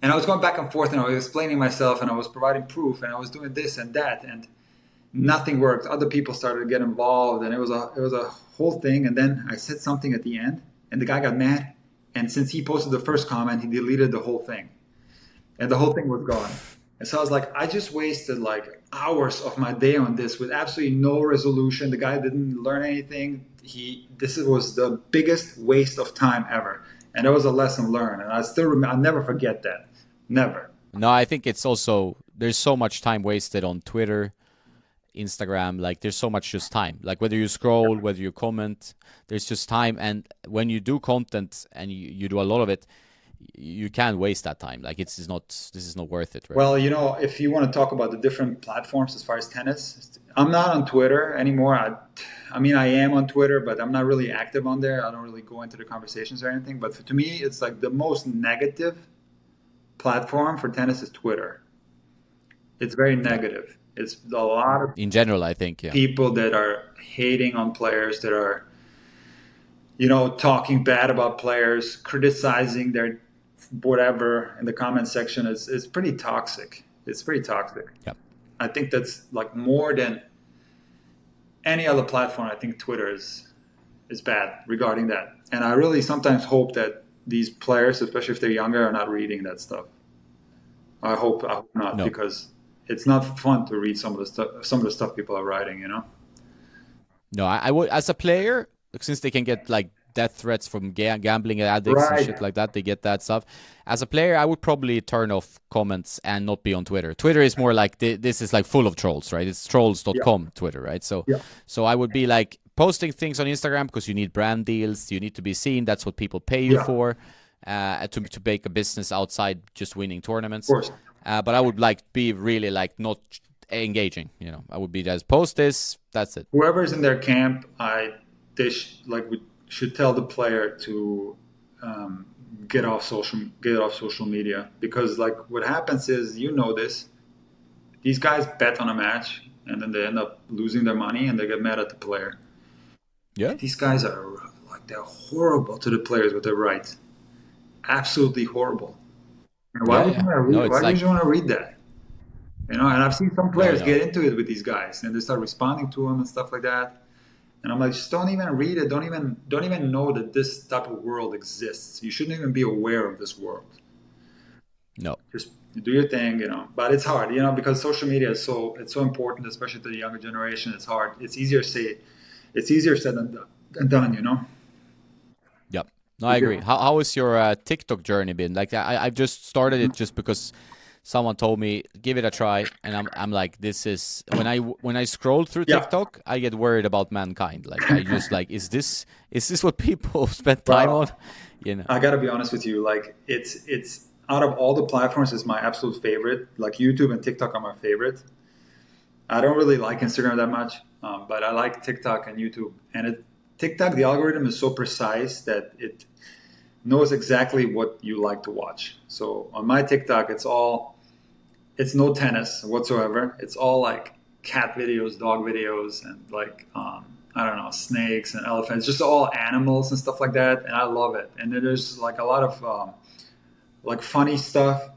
And I was going back and forth, and I was explaining myself, and I was providing proof, and I was doing this and that, and nothing worked. Other people started to get involved, and it was a whole thing. And then I said something at the end, and the guy got mad. And since he posted the first comment, he deleted the whole thing, and the whole thing was gone. And so I was like, I just wasted like hours of my day on this with absolutely no resolution. The guy didn't learn anything. This was the biggest waste of time ever, and it was a lesson learned. And I'll never forget that. Never. No, I think it's also there's so much time wasted on Twitter, Instagram. Like there's so much just time. Like whether you scroll, whether you comment, there's just time. And when you do content and you do a lot of it, you can't waste that time. Like this is not worth it, right? Well, if you want to talk about the different platforms as far as tennis, I'm not on Twitter anymore. I mean, I am on Twitter, but I'm not really active on there. I don't really go into the conversations or anything. But to me, it's like the most negative platform for tennis is Twitter. It's very negative. It's a lot of In general, I think, yeah. people that are hating on players, that are, talking bad about players, criticizing their whatever in the comment section. Is pretty toxic. It's pretty toxic. Yep. I think that's like more than any other platform. I think Twitter is bad regarding that. And I really sometimes hope that these players, especially if they're younger, are not reading that stuff. I hope not, No. because it's not fun to read some of the stuff people are writing. No, I would, as a player, since they can get like death threats from gambling addicts and Right. shit like that, they get that stuff. As a player, I would probably turn off comments and not be on Twitter. Twitter is more like this is like full of trolls, right? It's trolls.com Twitter, right? Yeah. So I would be like posting things on Instagram because you need brand deals, you need to be seen. That's what people pay you Yeah. for, to make a business outside just winning tournaments. Of course. But I would like be really like not engaging. I would be just post this. That's it. Whoever's in their camp, we should tell the player to get off social media, because like what happens is, this, these guys bet on a match and then they end up losing their money and they get mad at the player. Yeah. These guys are like, they're horrible to the players with their rights. Absolutely horrible. And why would you want to read that? And I've seen some players get into it with these guys, and they start responding to them and stuff like that. And I'm like, just don't even read it. Don't even know that this type of world exists. You shouldn't even be aware of this world. No. Just do your thing, But it's hard, because social media is so important, especially to the younger generation. It's hard. It's easier said than done, Yep. No, I agree. How has your TikTok journey been? Like, I've just started it just because someone told me give it a try, and I'm like, this is when I scroll through TikTok, I get worried about mankind. Like, I just like, is this what people spend time on? I gotta be honest with you. Like, it's out of all the platforms, it's my absolute favorite. Like, YouTube and TikTok are my favorite. I don't really like Instagram that much, but I like TikTok and YouTube. And TikTok, the algorithm is so precise that it knows exactly what you like to watch. So on my TikTok, it's no tennis whatsoever. It's all like cat videos, dog videos, and like, I don't know, snakes and elephants, just all animals and stuff like that. And I love it. And then there's like a lot of like funny stuff,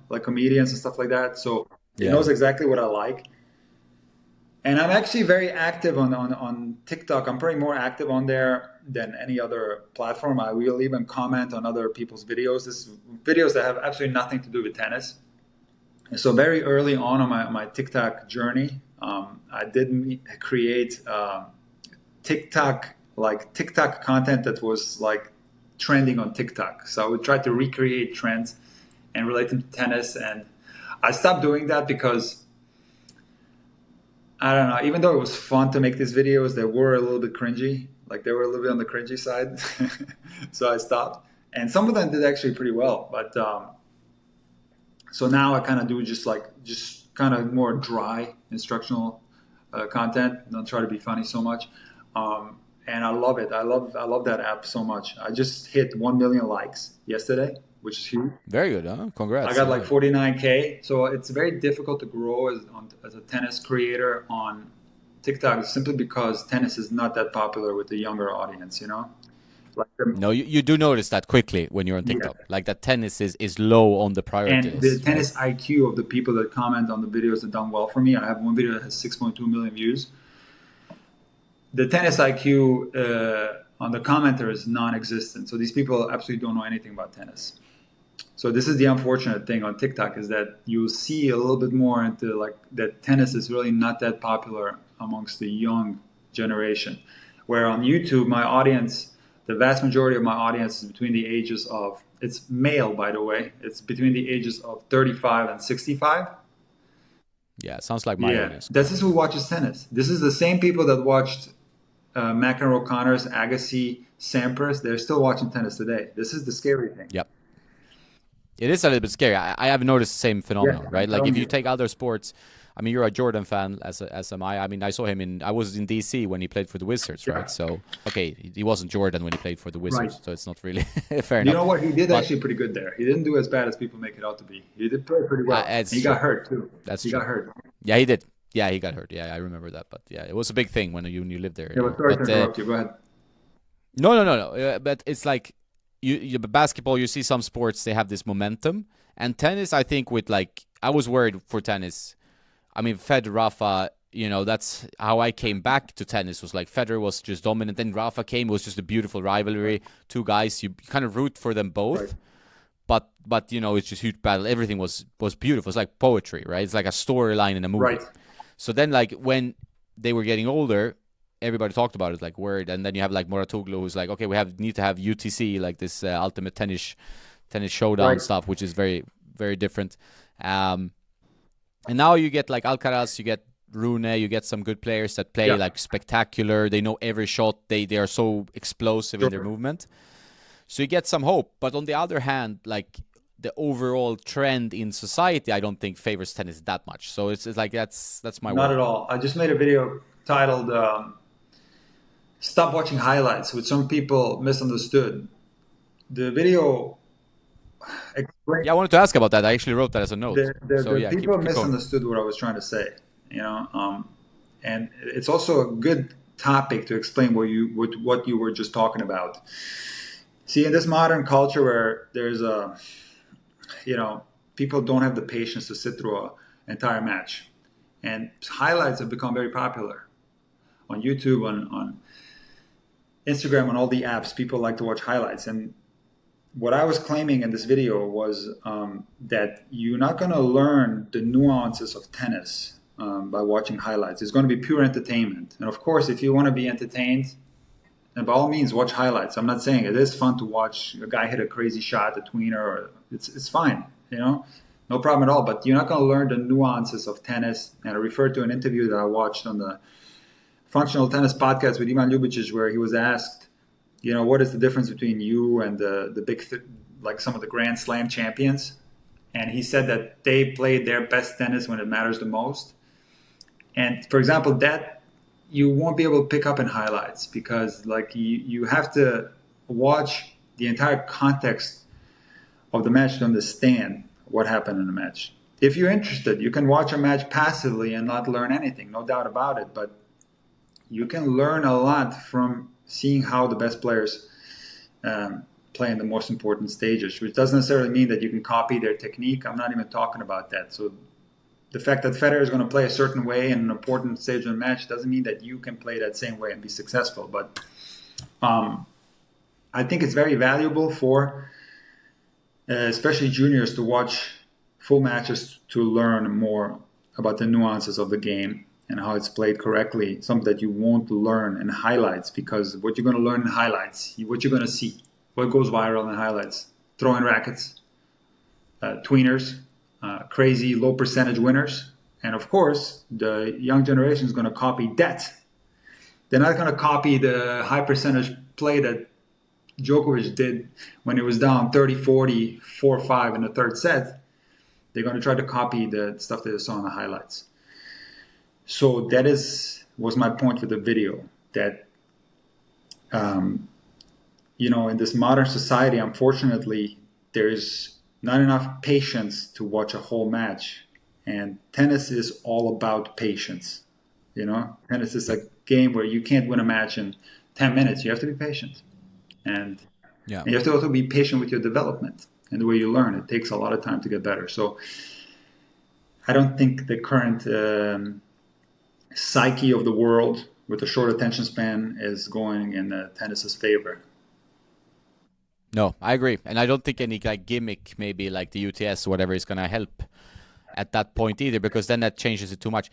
like comedians and stuff like that. So it knows exactly what I like. And I'm actually very active on TikTok. I'm probably more active on there than any other platform. I will even comment on other people's videos. This is videos that have absolutely nothing to do with tennis. And so very early on my TikTok journey, I did create TikTok content that was like trending on TikTok. So I would try to recreate trends and relate them to tennis. And I stopped doing that because, I don't know, even though it was fun to make these videos, they were a little bit cringy. Like, they were a little bit on the cringy side. So I stopped. And some of them did actually pretty well. But so now I kind of do just kind of more dry instructional content. Don't try to be funny so much. And I love it. I love that app so much. I just hit 1 million likes yesterday, which is huge. Very good, huh? Congrats. I got like 49K. So it's very difficult to grow as a tennis creator on TikTok simply because tennis is not that popular with the younger audience, you know? Like No, you do notice that quickly when you're on yeah. TikTok, like that tennis is low on the priority And the list, right? tennis IQ of the people that comment on the videos that done well for me, I have one video that has 6.2 million views. The tennis IQ on the commenter is non-existent. So these people absolutely don't know anything about tennis. So this is the unfortunate thing on TikTok, is that you'll see a little bit more into like that tennis is really not that popular amongst the young generation. Where on YouTube, my audience, the vast majority of my audience is between the ages of, it's male, by the way, it's between the ages of 35 and 65. Yeah, sounds like my Yeah, audience. this is who watches tennis. This is the same people that watched McEnroe, O'Connor's, Agassi, Sampras. They're still watching tennis today. This is the scary thing. Yep. It is a little bit scary. I have noticed the same phenomenon, Yeah, right? I'm Like if telling you you. take other sports, I mean, you're a Jordan fan, as am I. I mean, I saw him I was in DC when he played for the Wizards, Yeah. right? So, okay, he wasn't Jordan when he played for the Wizards, Right. so it's not really fair You enough. know what? He did But actually pretty good there. He didn't do as bad as people make it out to be. He did play pretty well. it's He true. got hurt too. That's He true. got hurt. Yeah, he did. Yeah, he got hurt. Yeah, I remember that. But yeah, it was a big thing when you lived there. Yeah, but sorry to interrupt you. Go ahead. No. But it's like basketball. You see some sports they have this momentum, and tennis. I think with like I was worried for tennis. I mean, Fed Rafa. You know, that's how I came back to tennis. Was like Federer was just dominant. Then Rafa came. It was just a beautiful rivalry. Two guys. You kind of root for them both. Right. But you know, it's just huge battle. Everything was beautiful. It's like poetry, right? It's like a storyline in a movie. Right. So then, like when they were getting older, everybody talked about it like word, and then you have like Moratoglu, who's like, okay, need to have UTC, like this ultimate tennis showdown Right. stuff, which is very very different. And now you get like Alcaraz, you get Rune, you get some good players that play Yeah. like spectacular. They know every shot. They are so explosive in their Sure. movement. So you get some hope. But on the other hand, like the overall trend in society, I don't think favors tennis that much. So it's like that's my Not worry. at all. I just made a video titled "Stop Watching Highlights," which some people misunderstood. The video explained Yeah, I wanted to ask about that. I actually wrote that as a note. So the yeah, people keep going. misunderstood what I was trying to say. You know, and it's also a good topic to explain what you were just talking about. See, in this modern culture where there's people don't have the patience to sit through an entire match, and highlights have become very popular on YouTube, on Instagram, on all the apps. People like to watch highlights, and what I was claiming in this video was that you're not going to learn the nuances of tennis by watching highlights. It's going to be pure entertainment, and of course, if you want to be entertained, and by all means, watch highlights. I'm not saying it is fun to watch a guy hit a crazy shot, a tweener, or it's fine, no problem at all. But you're not going to learn the nuances of tennis. And I referred to an interview that I watched on the Functional Tennis Podcast with Ivan Ljubicic, where he was asked, what is the difference between you and the like some of the Grand Slam champions? And he said that they played their best tennis when it matters the most. And for example, that you won't be able to pick up in highlights, because like you have to watch the entire context of the match to understand what happened in the match. If you're interested, you can watch a match passively and not learn anything, no doubt about it. But you can learn a lot from seeing how the best players play in the most important stages, which doesn't necessarily mean that you can copy their technique. I'm not even talking about that. So the fact that Federer is going to play a certain way in an important stage of the match doesn't mean that you can play that same way and be successful. But I think it's very valuable for especially juniors to watch full matches to learn more about the nuances of the game and how it's played correctly, something that you won't learn in highlights, because what you're going to learn in highlights, what you're going to see, what goes viral in highlights, throwing rackets, tweeners, crazy low percentage winners. And of course, the young generation is going to copy that. They're not going to copy the high percentage play that Djokovic did when it was down 30-40, 4-5 in the third set. They're going to try to copy the stuff that they saw in the highlights. So that was my point with the video, that in this modern society, unfortunately, there's not enough patience to watch a whole match. And tennis is all about patience. Tennis is a game where you can't win a match in 10 minutes. You have to be patient. And Yeah. you have to also be patient with your development and the way you learn. It takes a lot of time to get better. So I don't think the current psyche of the world with a short attention span is going in tennis's favor. No, I agree. And I don't think any like gimmick, maybe like the UTS or whatever, is going to help at that point either, because then that changes it too much.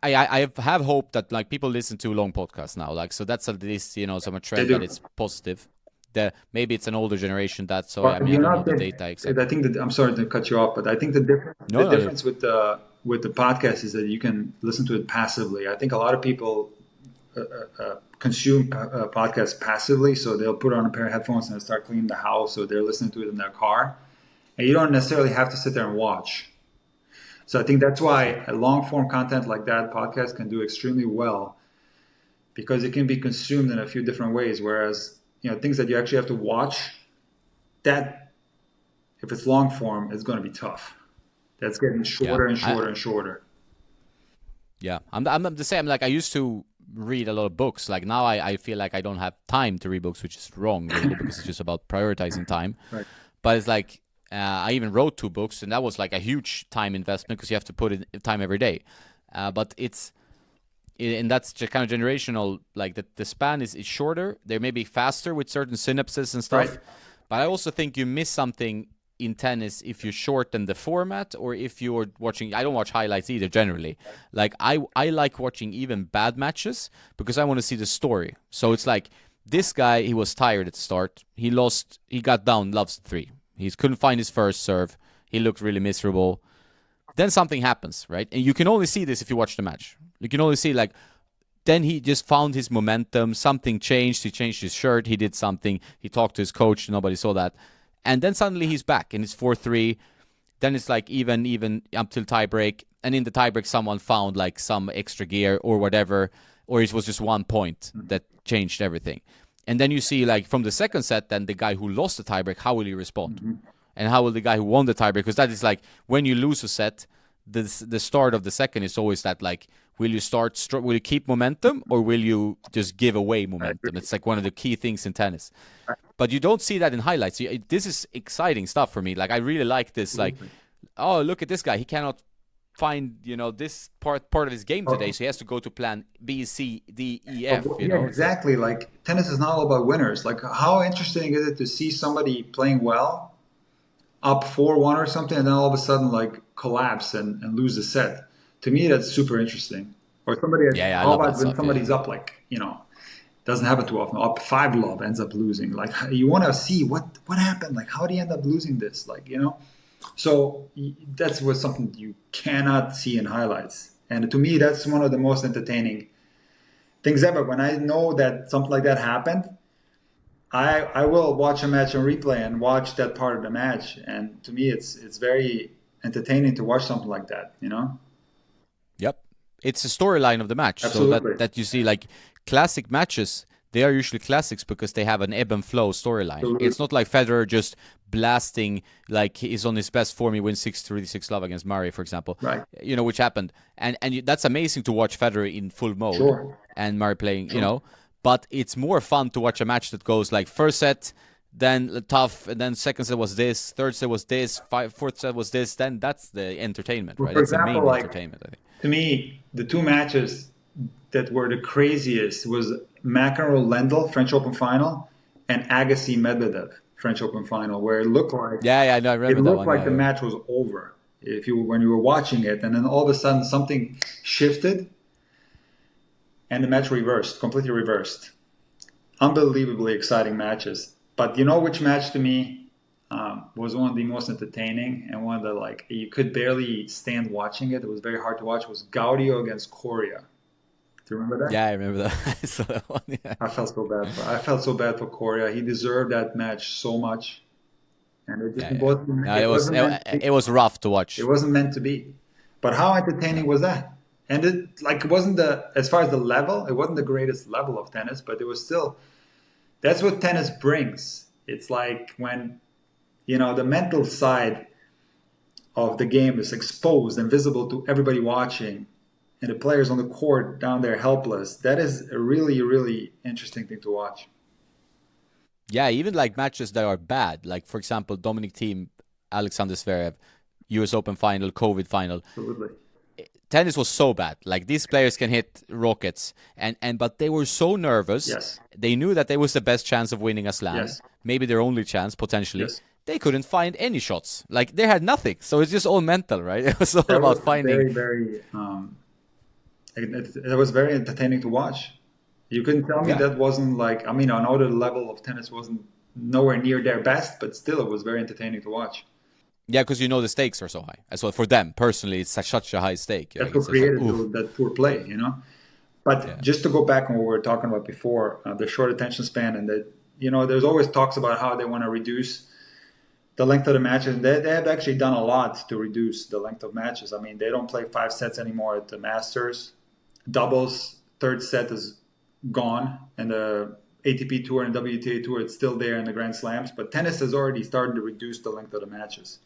I have hope that like people listen to long podcasts now, like, so that's at least some trend that it's positive. Maybe it's an older generation that, so I mean, I don't know the data exactly. I think that, I'm sorry to cut you off, but I think the difference with the podcast is that you can listen to it passively. I think a lot of people consume podcasts passively, so they'll put on a pair of headphones and start cleaning the house, or they're listening to it in their car, and you don't necessarily have to sit there and watch. So I think that's why a long form content like that podcast can do extremely well, because it can be consumed in a few different ways. Whereas, things that you actually have to watch, that if it's long form, it's going to be tough. That's getting shorter and shorter and shorter. Yeah, I'm the same. Like, I used to read a lot of books. Like, now I feel like I don't have time to read books, which is wrong, really, because it's just about prioritizing time. Right. But it's like, I even wrote 2 books, and that was like a huge time investment because you have to put in time every day. But and that's just kind of generational. Like, the span is shorter. They may be faster with certain synapses and stuff. Right. But I also think you miss something in tennis if you shorten the format, or if you're watching. I don't watch highlights either generally. Like, I like watching even bad matches because I want to see the story. So it's like, this guy, he was tired at the start. He got down, loves 3. He couldn't find his first serve. He looked really miserable. Then something happens, right? And you can only see this if you watch the match. You can only see, like, then he just found his momentum. Something changed. He changed his shirt. He did something. He talked to his coach. Nobody saw that. And then suddenly he's back, and it's 4-3. Then it's like even up till tiebreak. And in the tiebreak, someone found like some extra gear or whatever, or it was just 1 point that changed everything. And then you see, like, from the second set, then the guy who lost the tiebreak, how will he respond? Mm-hmm. And how will the guy who won the tiebreak? Because that is like, when you lose a set, the start of the second is always that, like, will you keep momentum, or will you just give away momentum? It's like one of the key things in tennis. But you don't see that in highlights. This is exciting stuff for me. Like, I really like this. Like, oh, look at this guy. He cannot find this part of his game today, so he has to go to plan B, C, D, E, F. Exactly. Like, tennis is not all about winners. Like, how interesting is it to see somebody playing well, up 4-1 or something, and then all of a sudden, like, collapse and lose the set? To me, that's super interesting. Or somebody, how about when somebody's up, like, doesn't happen too often, up 5-love, ends up losing. Like, you want to see what happened. Like, how do you end up losing this? Like, So that's something you cannot see in highlights. And to me, that's one of the most entertaining things ever. When I know that something like that happened, I will watch a match on replay and watch that part of the match. And to me, it's very entertaining to watch something like that, Yep. It's the storyline of the match. Absolutely. So that you see, like, classic matches, they are usually classics because they have an ebb and flow storyline. Absolutely. It's not like Federer just blasting, like, he's on his best form, he wins 6-3, 6-love against Murray, for example. Right. Which happened. And that's amazing to watch Federer in full mode. Sure. And Murray playing, But it's more fun to watch a match that goes like first set, then tough, and then second set was this, third set was this, fourth set was this. Then that's the entertainment, right? That's the main entertainment, I think. To me, the 2 matches that were the craziest was McEnroe-Lendl, French Open final, and Agassi-Medvedev, French Open final, where it looked like I know, I remember that one. It looked like the match was over when you were watching it, and then all of a sudden something shifted, and the match completely reversed. Unbelievably exciting matches. But which match to me was one of the most entertaining, and one of the, like, you could barely stand watching it. It was very hard to watch. Was Gaudio against Coria. Do you remember that? Yeah, I remember that. I saw that one. Yeah. I felt so bad for Coria. He deserved that match so much, and it was rough to watch. It wasn't meant to be. But how entertaining was that? And it wasn't as far as the level, it wasn't the greatest level of tennis, but it was still. That's what tennis brings. It's like when, the mental side of the game is exposed and visible to everybody watching, and the players on the court down there helpless. That is a really, really interesting thing to watch. Yeah, even like matches that are bad, like for example, Dominic Thiem, Alexander Zverev, US Open final, COVID final. Absolutely. Tennis was so bad. Like these players can hit rockets, and but they were so nervous. Yes. They knew that they was the best chance of winning a slam, Yes. maybe their only chance potentially. Yes. They couldn't find any shots. Like they had nothing. So it's just all mental, right? It was all That about was finding. very, very. It was very entertaining to watch. You couldn't tell me Yeah. that wasn't like. I mean, I know the level of tennis wasn't nowhere near their best, but still, it was very entertaining to watch. Yeah, because you know the stakes are so high. As well for them personally, it's such a high stake. That's Like, what it's just like, created oof. that poor play, you know. But Yeah. just to go back on what we were talking about before, the short attention span, and that, you know, there's always talks about how they want to reduce the length of the matches. And they have actually done a lot to reduce the length of matches. I mean, they don't play 5 sets anymore at the Masters. Doubles, third set is gone, and the ATP Tour and WTA Tour, it's still there in the Grand Slams. But tennis has already started to reduce the length of the matches.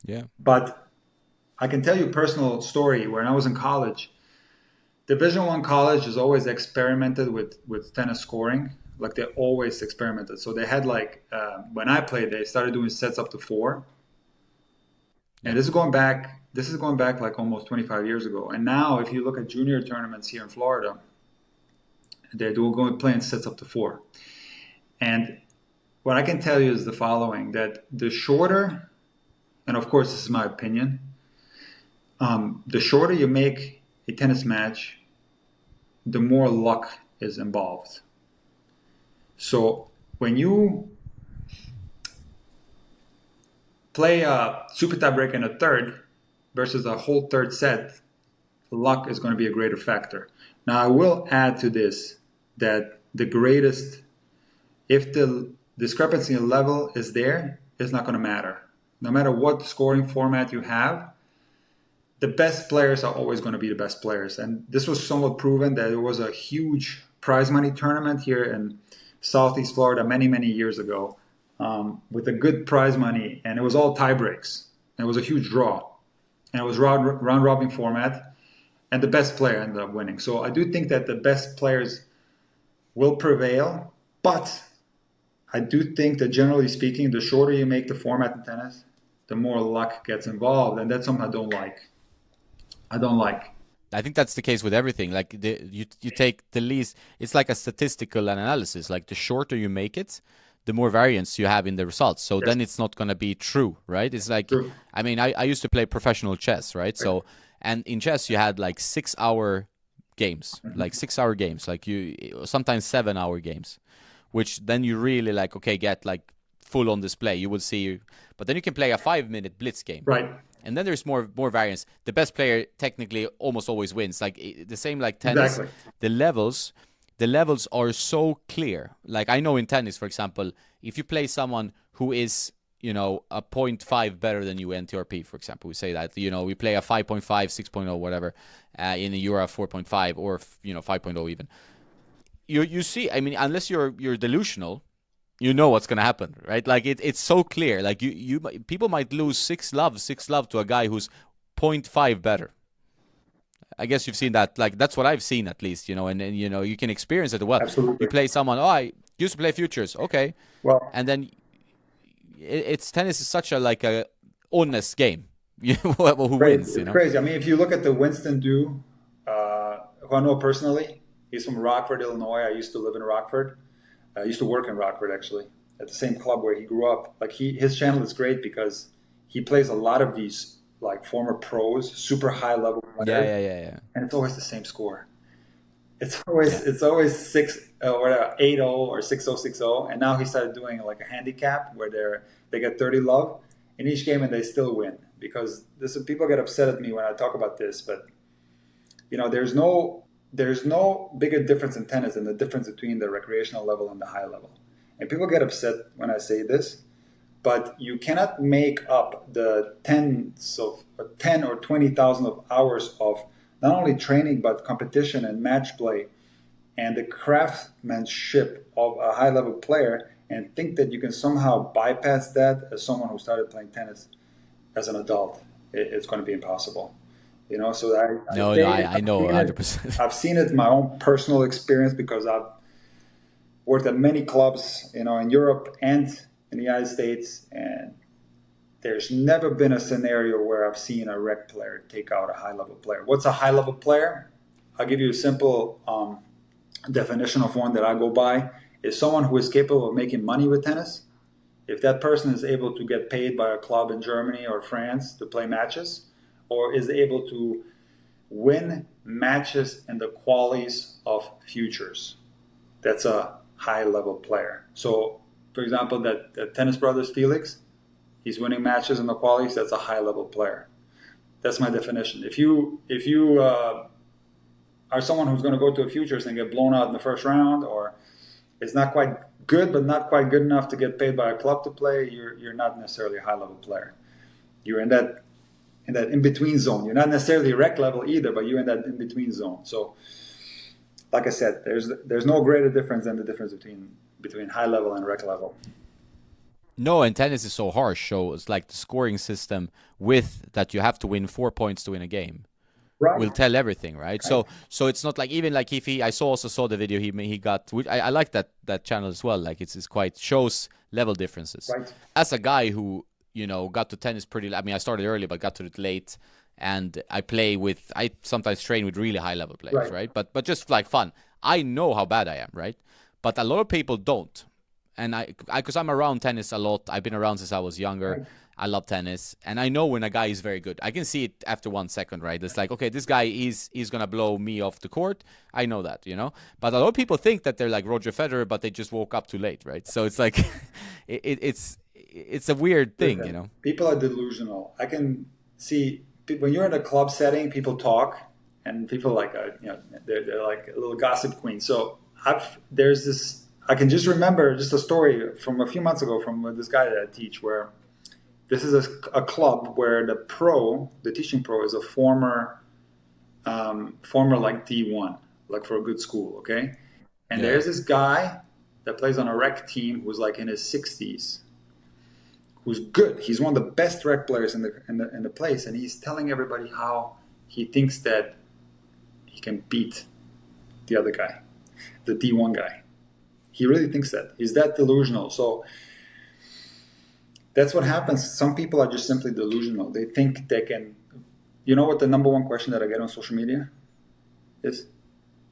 Yeah. But I can tell you a personal story. When I was in college, Division I college has always experimented with tennis scoring. Like they always experimented. So they had like, when I played, they started doing sets up to 4. And this is going back like almost 25 years ago. And now if you look at junior tournaments here in Florida, they're going playing sets up to 4. And what I can tell you is the following, that the shorter, and of course this is my opinion, the shorter you make a tennis match, the more luck is involved. So when you play a super tiebreaker in a third versus a whole third set, luck is going to be a greater factor. Now I will add to this that the greatest, if the discrepancy in level is there, it's not going to matter. No matter what scoring format you have, the best players are always going to be the best players. And this was somewhat proven that there was a huge prize money tournament here in Southeast Florida many, many years ago with a good prize money. And it was all tie breaks. And it was a huge draw. And it was round robin format. And the best player ended up winning. So I do think that the best players will prevail. But I do think that generally speaking, the shorter you make the format in tennis, the more luck gets involved. And that's something I don't like. I think that's the case with everything. Like you take the least. It's like a statistical analysis. Like the shorter you make it, the more variance you have in the results. So then it's not going to be true, right? It's like, True. I mean, I used to play professional chess, right? So, and in chess you had like 6-hour games, like 6-hour games, like you sometimes 7-hour games, which then you really like, okay, get like full on display. You will see, but then you can play a 5-minute blitz game. Right. And then there's more variance. The best player technically almost always wins. Like the same like tennis. Exactly. The levels are so clear. Like I know in tennis, for example, if you play someone who is, you know, a 0.5 better than you NTRP, for example, we say that, you know, we play a 5.5, 6.0, whatever, in a Euro 4.5 or, you know, 5.0 even. You see, I mean, unless you're delusional, you know what's gonna happen, right? Like it's so clear. Like you people might lose 6-love to a guy who's 0.5 better. I guess you've seen that. Like that's what I've seen at least, you know. And you know you can experience it well. Absolutely. You play someone. Oh, I used to play futures. Okay, Well, and then it's tennis is such a honest game. You know who wins? it's You know. crazy. I mean, if you look at the Winston Du, who I know personally, he's from Rockford, Illinois. I used to live in Rockford. I used to work in Rockford, actually, at the same club where he grew up. Like his channel is great because he plays a lot of these like former pros, super high level players, Yeah. and it's always the same score. It's always 8-0 or 6-0, 6-0. And now he started doing like a handicap where they get 30 love in each game and they still win, because people get upset at me when I talk about this, but you know there's no bigger difference in tennis than the difference between the recreational level and the high level. And people get upset when I say this, but you cannot make up the 10 or 20,000 of hours of not only training but competition and match play and the craftsmanship of a high level player and think that you can somehow bypass that as someone who started playing tennis as an adult. It's going to be impossible. So I No, no, say I know 100%. I've seen it in my own personal experience because I've worked at many clubs, in Europe and in the United States, and there's never been a scenario where I've seen a rec player take out a high-level player. What's a high-level player? I'll give you a simple definition of one that I go by. Is someone who is capable of making money with tennis. If that person is able to get paid by a club in Germany or France to play matches, or is able to win matches in the qualies of futures, that's a high-level player. So, for example, that tennis brothers Felix, he's winning matches in the qualies. That's a high-level player. That's my definition. If you are someone who's going to go to a futures and get blown out in the first round, or it's not quite good but not quite good enough to get paid by a club to play, you're not necessarily a high-level player. You're in that in-between zone. You're not necessarily rec level either, but you're in that in-between zone. So, like I said, there's no greater difference than the difference between high level and rec level. No, and tennis is so harsh. So it's like the scoring system with that you have to win 4 points to win a game. Right. Will tell everything, right? So it's not like, even like if I also saw the video he got. I like that channel as well. Like it's quite shows level differences. Right. As a guy who got to tennis pretty. I mean, I started early, but got to it late, and I sometimes train with really high level players, right? But just like fun. I know how bad I am, right? But a lot of people don't, and because I'm around tennis a lot. I've been around since I was younger. Right. I love tennis, and I know when a guy is very good. I can see it after 1 second, right? It's like, okay, this guy he's gonna blow me off the court. I know that, But a lot of people think that they're like Roger Federer, but they just woke up too late, right? So it's like, it's a weird thing, People are delusional. I can see when you're in a club setting, people talk, and people like, they're like a little gossip queen. So there's this. I can just remember just a story from a few months ago from this guy that I teach, where this is a club where the teaching pro, is a former like D1, like for a good school, okay? And there's this guy that plays on a rec team who's like in his 60s, who's good. He's one of the best rec players in the place, and he's telling everybody how he thinks that he can beat the other guy, the D1 guy. He really thinks that. He's that delusional. So that's what happens. Some people are just simply delusional. They think they can. You know what the number one question that I get on social media is?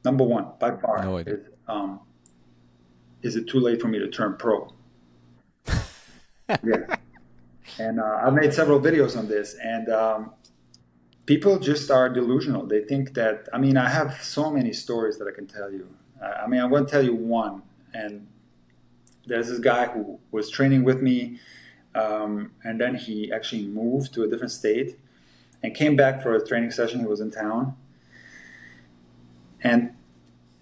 Number one, by far, no idea. Is it too late for me to turn pro? Yeah. And I've made several videos on this, and people just are delusional. They think that, I have so many stories that I can tell you. I'm going to tell you one. And there's this guy who was training with me, and then he actually moved to a different state and came back for a training session. He was in town. And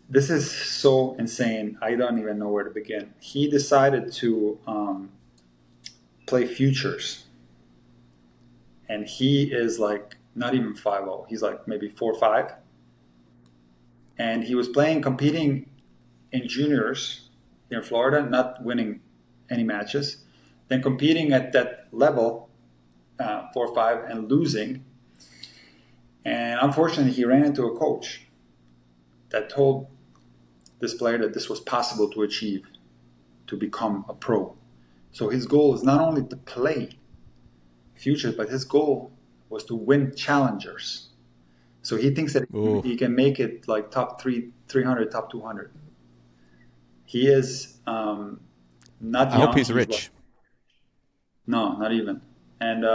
this is so insane. I don't even know where to begin. He decided to play futures. And he is like not even 5'0". He's like maybe 4'5". And he was competing in juniors in Florida, not winning any matches, then competing at that level, 4-5, and losing. And unfortunately, he ran into a coach that told this player that this was possible to achieve, to become a pro. So his goal is not only to play futures, but his goal was to win challengers. So he thinks that he can make it like top 300, top 200. He is not young. I hope he's rich. No, not even. And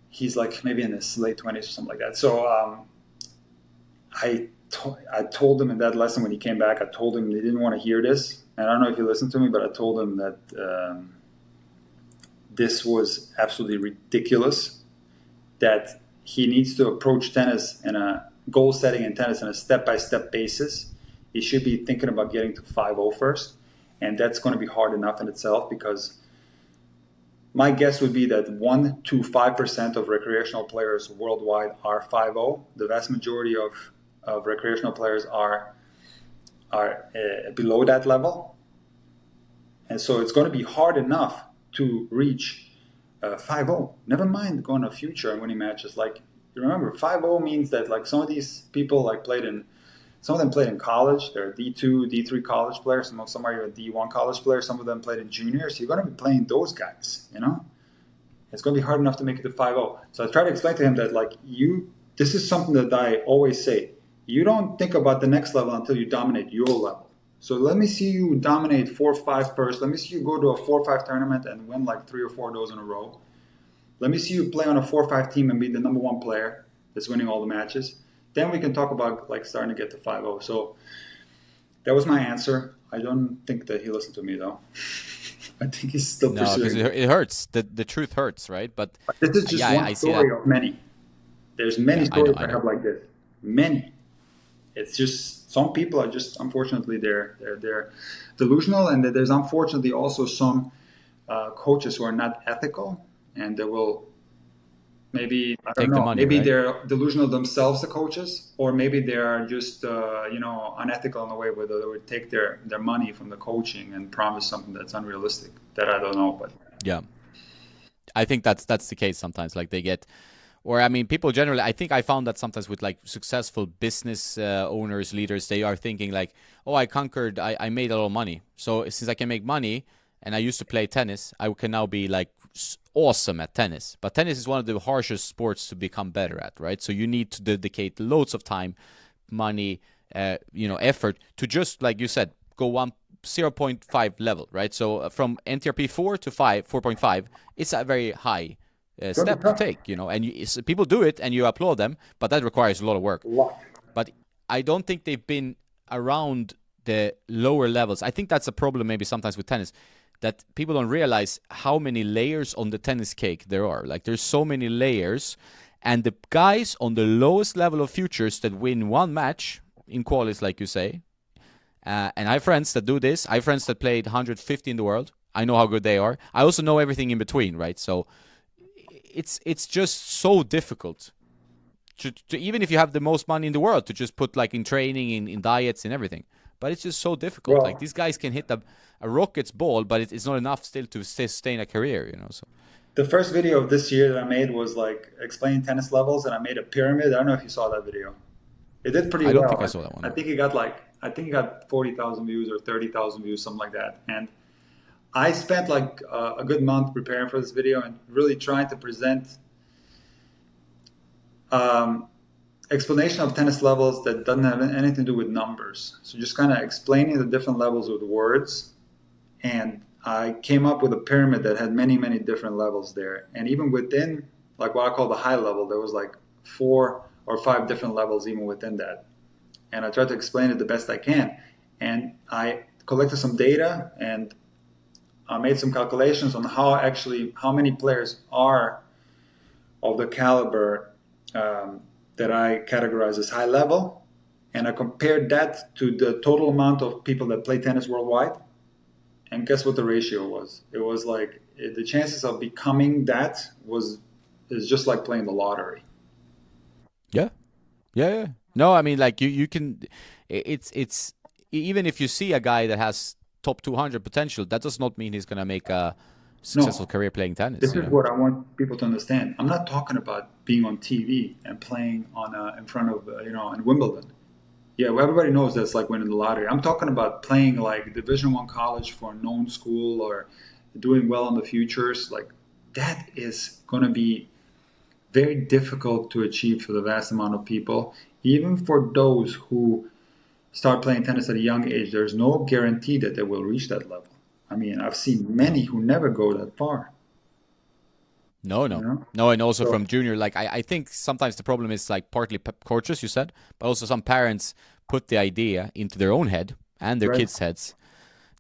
he's like maybe in his late 20s or something like that. So I told him in that lesson when he came back, I told him he didn't want to hear this. And I don't know if he listened to me, but I told him that this was absolutely ridiculous, that he needs to approach tennis and a goal setting in tennis on a step-by-step basis. He should be thinking about getting to 5-0 first. And that's going to be hard enough in itself, because my guess would be that 1 to 5% of recreational players worldwide are 5-0. The vast majority of recreational players are below that level. And so it's going to be hard enough to reach 5-0. Never mind going to future and winning matches. Like, You remember, 5-0 means that like some of these people like some of them played in college. They're D2, D3 college players. Some are even D1 college players. Some of them played in juniors. You're going to be playing those guys, you know? It's going to be hard enough to make it to 5-0. So I try to explain to him that like this is something that I always say. You don't think about the next level until you dominate your level. So let me see you dominate 4-5 first. Let me see you go to a 4-5 tournament and win like 3 or 4 of those in a row. Let me see you play on a 4-5 team and be the number one player that's winning all the matches. Then we can talk about like starting to get to 5-0. So that was my answer. I don't think that he listened to me though. I think he's still pursuing. No, because it hurts. The truth hurts, right? But this is just one story of many. There's many stories I have like this. Many. It's just some people are just unfortunately they're delusional, and there's unfortunately also some coaches who are not ethical, and they will maybe I don't know. Money, maybe right? they're delusional themselves, the coaches, or maybe they are just unethical in a way where they would take their money from the coaching and promise something that's unrealistic. That I don't know, but yeah, I think that's the case sometimes. Like they get. Or, I mean, people generally, I think I found that sometimes with like successful business owners, leaders, they are thinking like, oh, I made a lot of money. So since I can make money and I used to play tennis, I can now be like awesome at tennis. But tennis is one of the harshest sports to become better at, right? So you need to dedicate loads of time, money, effort to just, like you said, go 0.5 level, right? So from NTRP 4 to 4.5, it's a very high step to take, and people do it and you applaud them, but that requires a lot of work. But I don't think they've been around the lower levels. I think that's a problem maybe sometimes with tennis, that people don't realize how many layers on the tennis cake there are. Like there's so many layers, and the guys on the lowest level of futures that win one match in qualis, like you say, and I have friends that do this. I have friends that played 150 in the world. I know how good they are. I also know everything in between, right? So it's just so difficult to even if you have the most money in the world to just put like in training, in diets and everything. But it's just so difficult. Like these guys can hit a rocket's ball, but it's not enough still to sustain a career, So the first video of this year that I made was like explaining tennis levels, and I made a pyramid. I don't know if you saw that video. It did pretty well. I don't think I saw that one. I think it got 40,000 views or 30,000 views, something like that. And I spent like a good month preparing for this video and really trying to present explanation of tennis levels that doesn't have anything to do with numbers. So just kind of explaining the different levels with words. And I came up with a pyramid that had many, many different levels there. And even within like what I call the high level, there was like 4 or 5 different levels even within that. And I tried to explain it the best I can. And I collected some data and I made some calculations on how many players are of the caliber that I categorize as high level, and I compared that to the total amount of people that play tennis worldwide, and guess what the ratio was? It was like the chances of becoming that is just like playing the lottery. Yeah. No, I mean like you can. It's even if you see a guy that has top 200 potential, that does not mean he's going to make a successful career playing tennis. This is what I want people to understand. I'm not talking about being on TV and playing in front of in Wimbledon. Yeah, well, everybody knows that's like winning the lottery. I'm talking about playing like Division I college for a known school or doing well on the futures. Like that is going to be very difficult to achieve for the vast amount of people, even for those who start playing tennis at a young age. There's no guarantee that they will reach that level. I mean, I've seen many who never go that far. No, and also from junior, like I think sometimes the problem is like partly coaches, you said, but also some parents put the idea into their own head and their kids' heads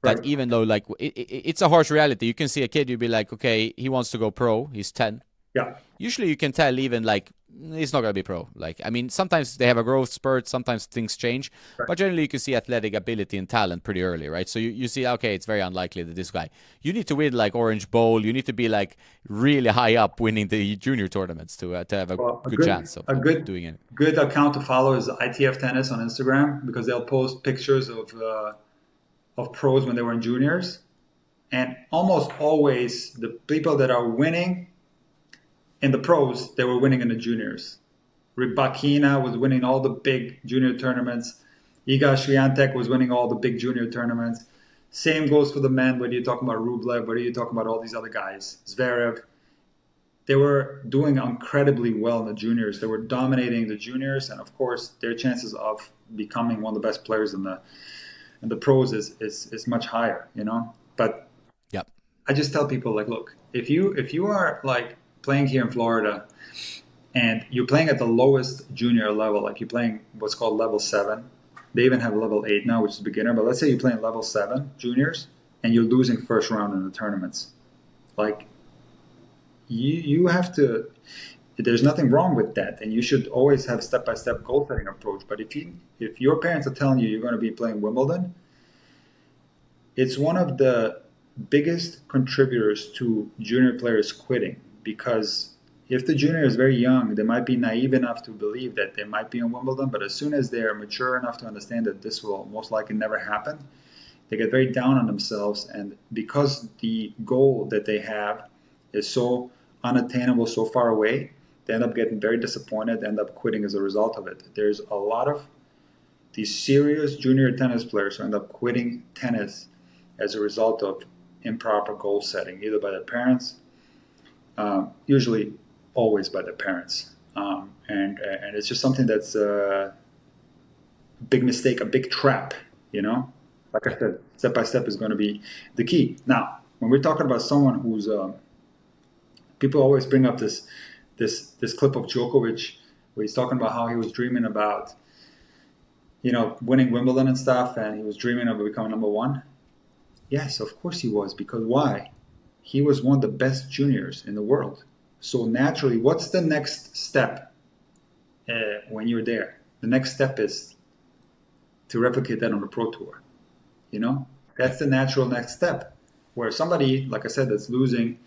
that even though like it's a harsh reality. You can see a kid, you'd be like, okay, he wants to go pro, he's 10. Yeah. Usually you can tell even like he's not going to be pro. Like, I mean, sometimes they have a growth spurt, sometimes things change, but generally you can see athletic ability and talent pretty early, right? So you see, okay, it's very unlikely that this guy, you need to win like Orange Bowl, you need to be like really high up winning the junior tournaments to have a good chance of doing it. Good account to follow is ITF Tennis on Instagram, because they'll post pictures of pros when they were in juniors. And almost always the people that are winning in the pros, they were winning in the juniors. Rybakina was winning all the big junior tournaments. Iga Swiatek was winning all the big junior tournaments. Same goes for the men, whether you're talking about Rublev, whether you're talking about all these other guys, Zverev. They were doing incredibly well in the juniors. They were dominating the juniors, and of course, their chances of becoming one of the best players in the pros is much higher, you know. But Yep. I just tell people like, look, if you are like playing here in Florida and you're playing at the lowest junior level, like you're playing what's called level 7. They even have level 8 now, which is beginner. But let's say you're playing level 7 juniors and you're losing first round in the tournaments. Like you have to. There's nothing wrong with that, and you should always have step-by-step goal setting approach. But if your parents are telling you you're going to be playing Wimbledon, it's one of the biggest contributors to junior players quitting, because if the junior is very young, they might be naive enough to believe that they might be in Wimbledon, but as soon as they are mature enough to understand that this will most likely never happen, they get very down on themselves. And because the goal that they have is so unattainable, so far away, they end up getting very disappointed, end up quitting as a result of it. There's a lot of these serious junior tennis players who end up quitting tennis as a result of improper goal setting, either by their parents, usually always by their parents. And it's just something that's a big mistake, a big trap, you know? Like I said, step by step is going to be the key. Now, when we're talking about someone who's, people always bring up this clip of Djokovic where he's talking about how he was dreaming about, you know, winning Wimbledon and stuff, and he was dreaming of becoming number one. Yes, of course he was, because why? He was one of the best juniors in the world. So naturally, what's the next step when you're there? The next step is to replicate that on the Pro Tour. You know, that's the natural next step. Where somebody, like I said, that's losing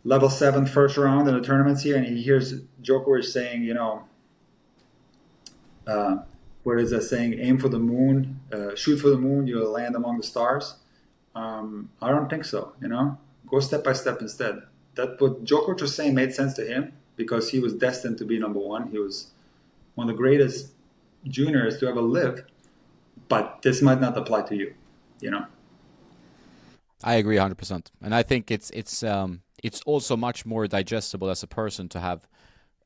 level 7 first round in the tournaments here, and he hears Djokovic saying, you know, what is that saying? Aim for the moon, shoot for the moon, you'll land among the stars. I don't think so. You know, go step by step instead. That what Djokovic was saying made sense to him because he was destined to be number one. He was one of the greatest juniors to ever live. But this might not apply to you. You know. I agree 100%, and I think it's also much more digestible as a person to have.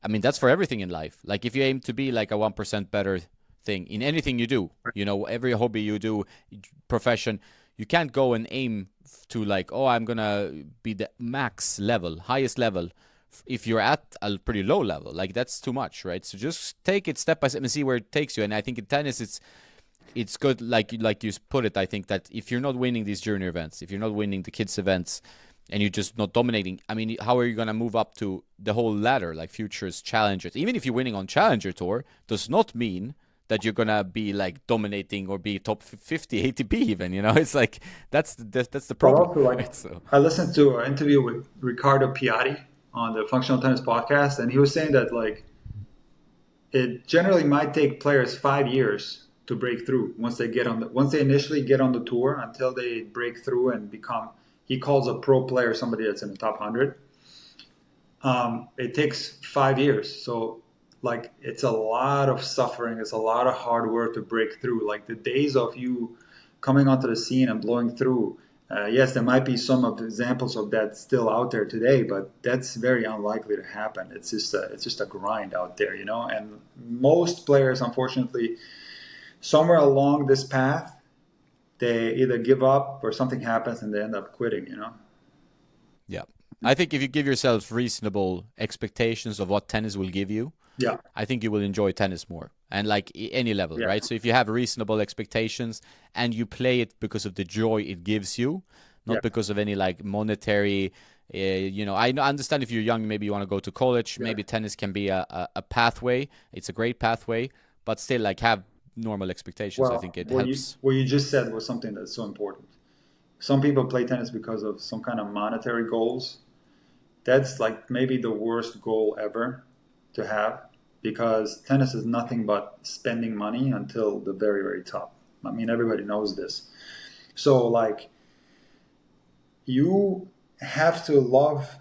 I mean, that's for everything in life. Like if you aim to be like a 1% better thing in anything you do, you know, every hobby you do, profession, you can't go and aim to like, oh, I'm gonna be the max level, highest level, if you're at a pretty low level. Like that's too much, right? So just take it step by step and see where it takes you. And I think in tennis, it's good, like you put it. I think that if you're not winning these junior events, if you're not winning the kids events, and you're just not dominating, I mean, how are you going to move up to the whole ladder, like futures, challengers? Even if you're winning on Challenger Tour, does not mean that you're going to be like dominating or be top 50 ATP even, you know? It's like, that's the problem. Also, like, right? So. I listened to an interview with Riccardo Piatti on the Functional Tennis podcast, and he was saying that like it generally might take players 5 years to break through once they initially get on the tour until they break through and become. He calls a pro player somebody that's in the top 100. It takes 5 years. So, like, it's a lot of suffering. It's a lot of hard work to break through. Like, the days of you coming onto the scene and blowing through, yes, there might be some of the examples of that still out there today, but that's very unlikely to happen. It's just a grind out there, you know? And most players, unfortunately, somewhere along this path, they either give up or something happens and they end up quitting, you know? Yeah. I think if you give yourself reasonable expectations of what tennis will give you, yeah, I think you will enjoy tennis more. And like any level, yeah. right? So if you have reasonable expectations and you play it because of the joy it gives you, not because of any like monetary, you know, I understand if you're young, maybe you want to go to college, maybe tennis can be a pathway. It's a great pathway, but still like have normal expectations. Well, I think it helps. What you just said was something that's so important. Some people play tennis because of some kind of monetary goals. That's like maybe the worst goal ever to have, because tennis is nothing but spending money until the very, very top. I mean, everybody knows this. So like you have to love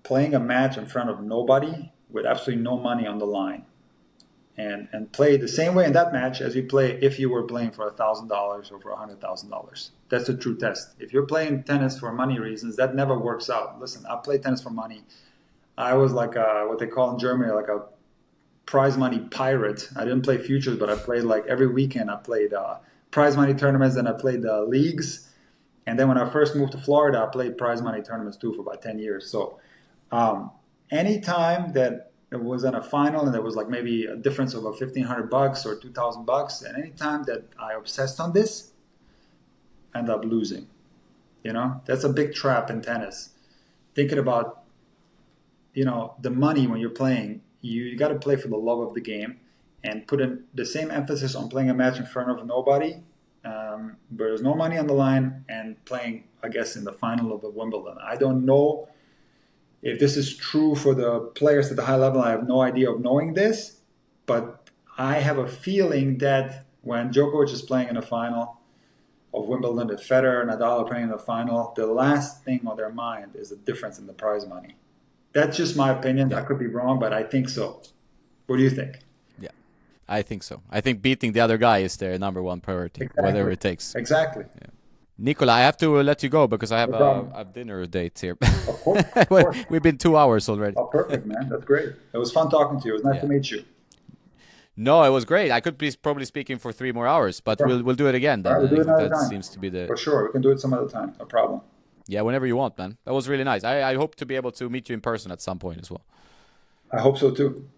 playing a match in front of nobody with absolutely no money on the line, and play the same way in that match as you play if you were playing for $1,000 or for $100,000. That's the true test. If you're playing tennis for money reasons, that never works out. Listen, I played tennis for money. I was like what they call in Germany like a prize money pirate. I didn't play futures, but I played like every weekend. I played prize money tournaments, and I played leagues. And then when I first moved to Florida, I played prize money tournaments too for about 10 years. So anytime that it was in a final and there was like maybe a difference of $1,500 or $2,000, and anytime that I obsessed on this, I end up losing. You know, that's a big trap in tennis. Thinking about, you know, the money when you're playing, you got to play for the love of the game and put in the same emphasis on playing a match in front of nobody, where there's no money on the line, and playing, I guess, in the final of the Wimbledon. I don't know if this is true for the players at the high level. I have no idea of knowing this, but I have a feeling that when Djokovic is playing in the final of Wimbledon, if Federer and Nadal are playing in the final, the last thing on their mind is the difference in the prize money. That's just my opinion. I could be wrong, but I think so. What do you think? Yeah, I think so. I think beating the other guy is their number one priority, whatever it takes. Exactly. Yeah. Nikola, I have to let you go because I have a dinner date here. Of course. Of course. We've been 2 hours already. Oh, perfect, man. That's great. It was fun talking to you. It was nice to meet you. No, it was great. I could be probably speaking for 3 more hours, but we'll do it again then. Right, we'll do it another time. Seems to be the... For sure. We can do it some other time. No problem. Yeah, whenever you want, man. That was really nice. I hope to be able to meet you in person at some point as well. I hope so too.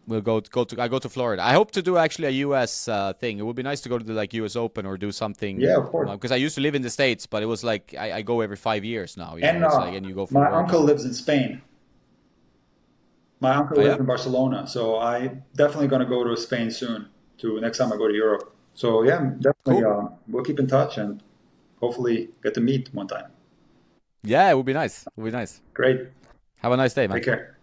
We'll go to Florida. I hope to do actually a US thing. It would be nice to go to the like US Open or do something. Yeah, of course. Because I used to live in the States, but it was like I go every 5 years now. And, and you go for my work. uncle lives in Spain. My uncle lives in Barcelona, so I definitely going to go to Spain soon. Next time I go to Europe. So yeah, definitely. Cool. We'll keep in touch and hopefully get to meet one time. Yeah, it would be nice. It would be nice. Great. Have a nice day, man. Take care.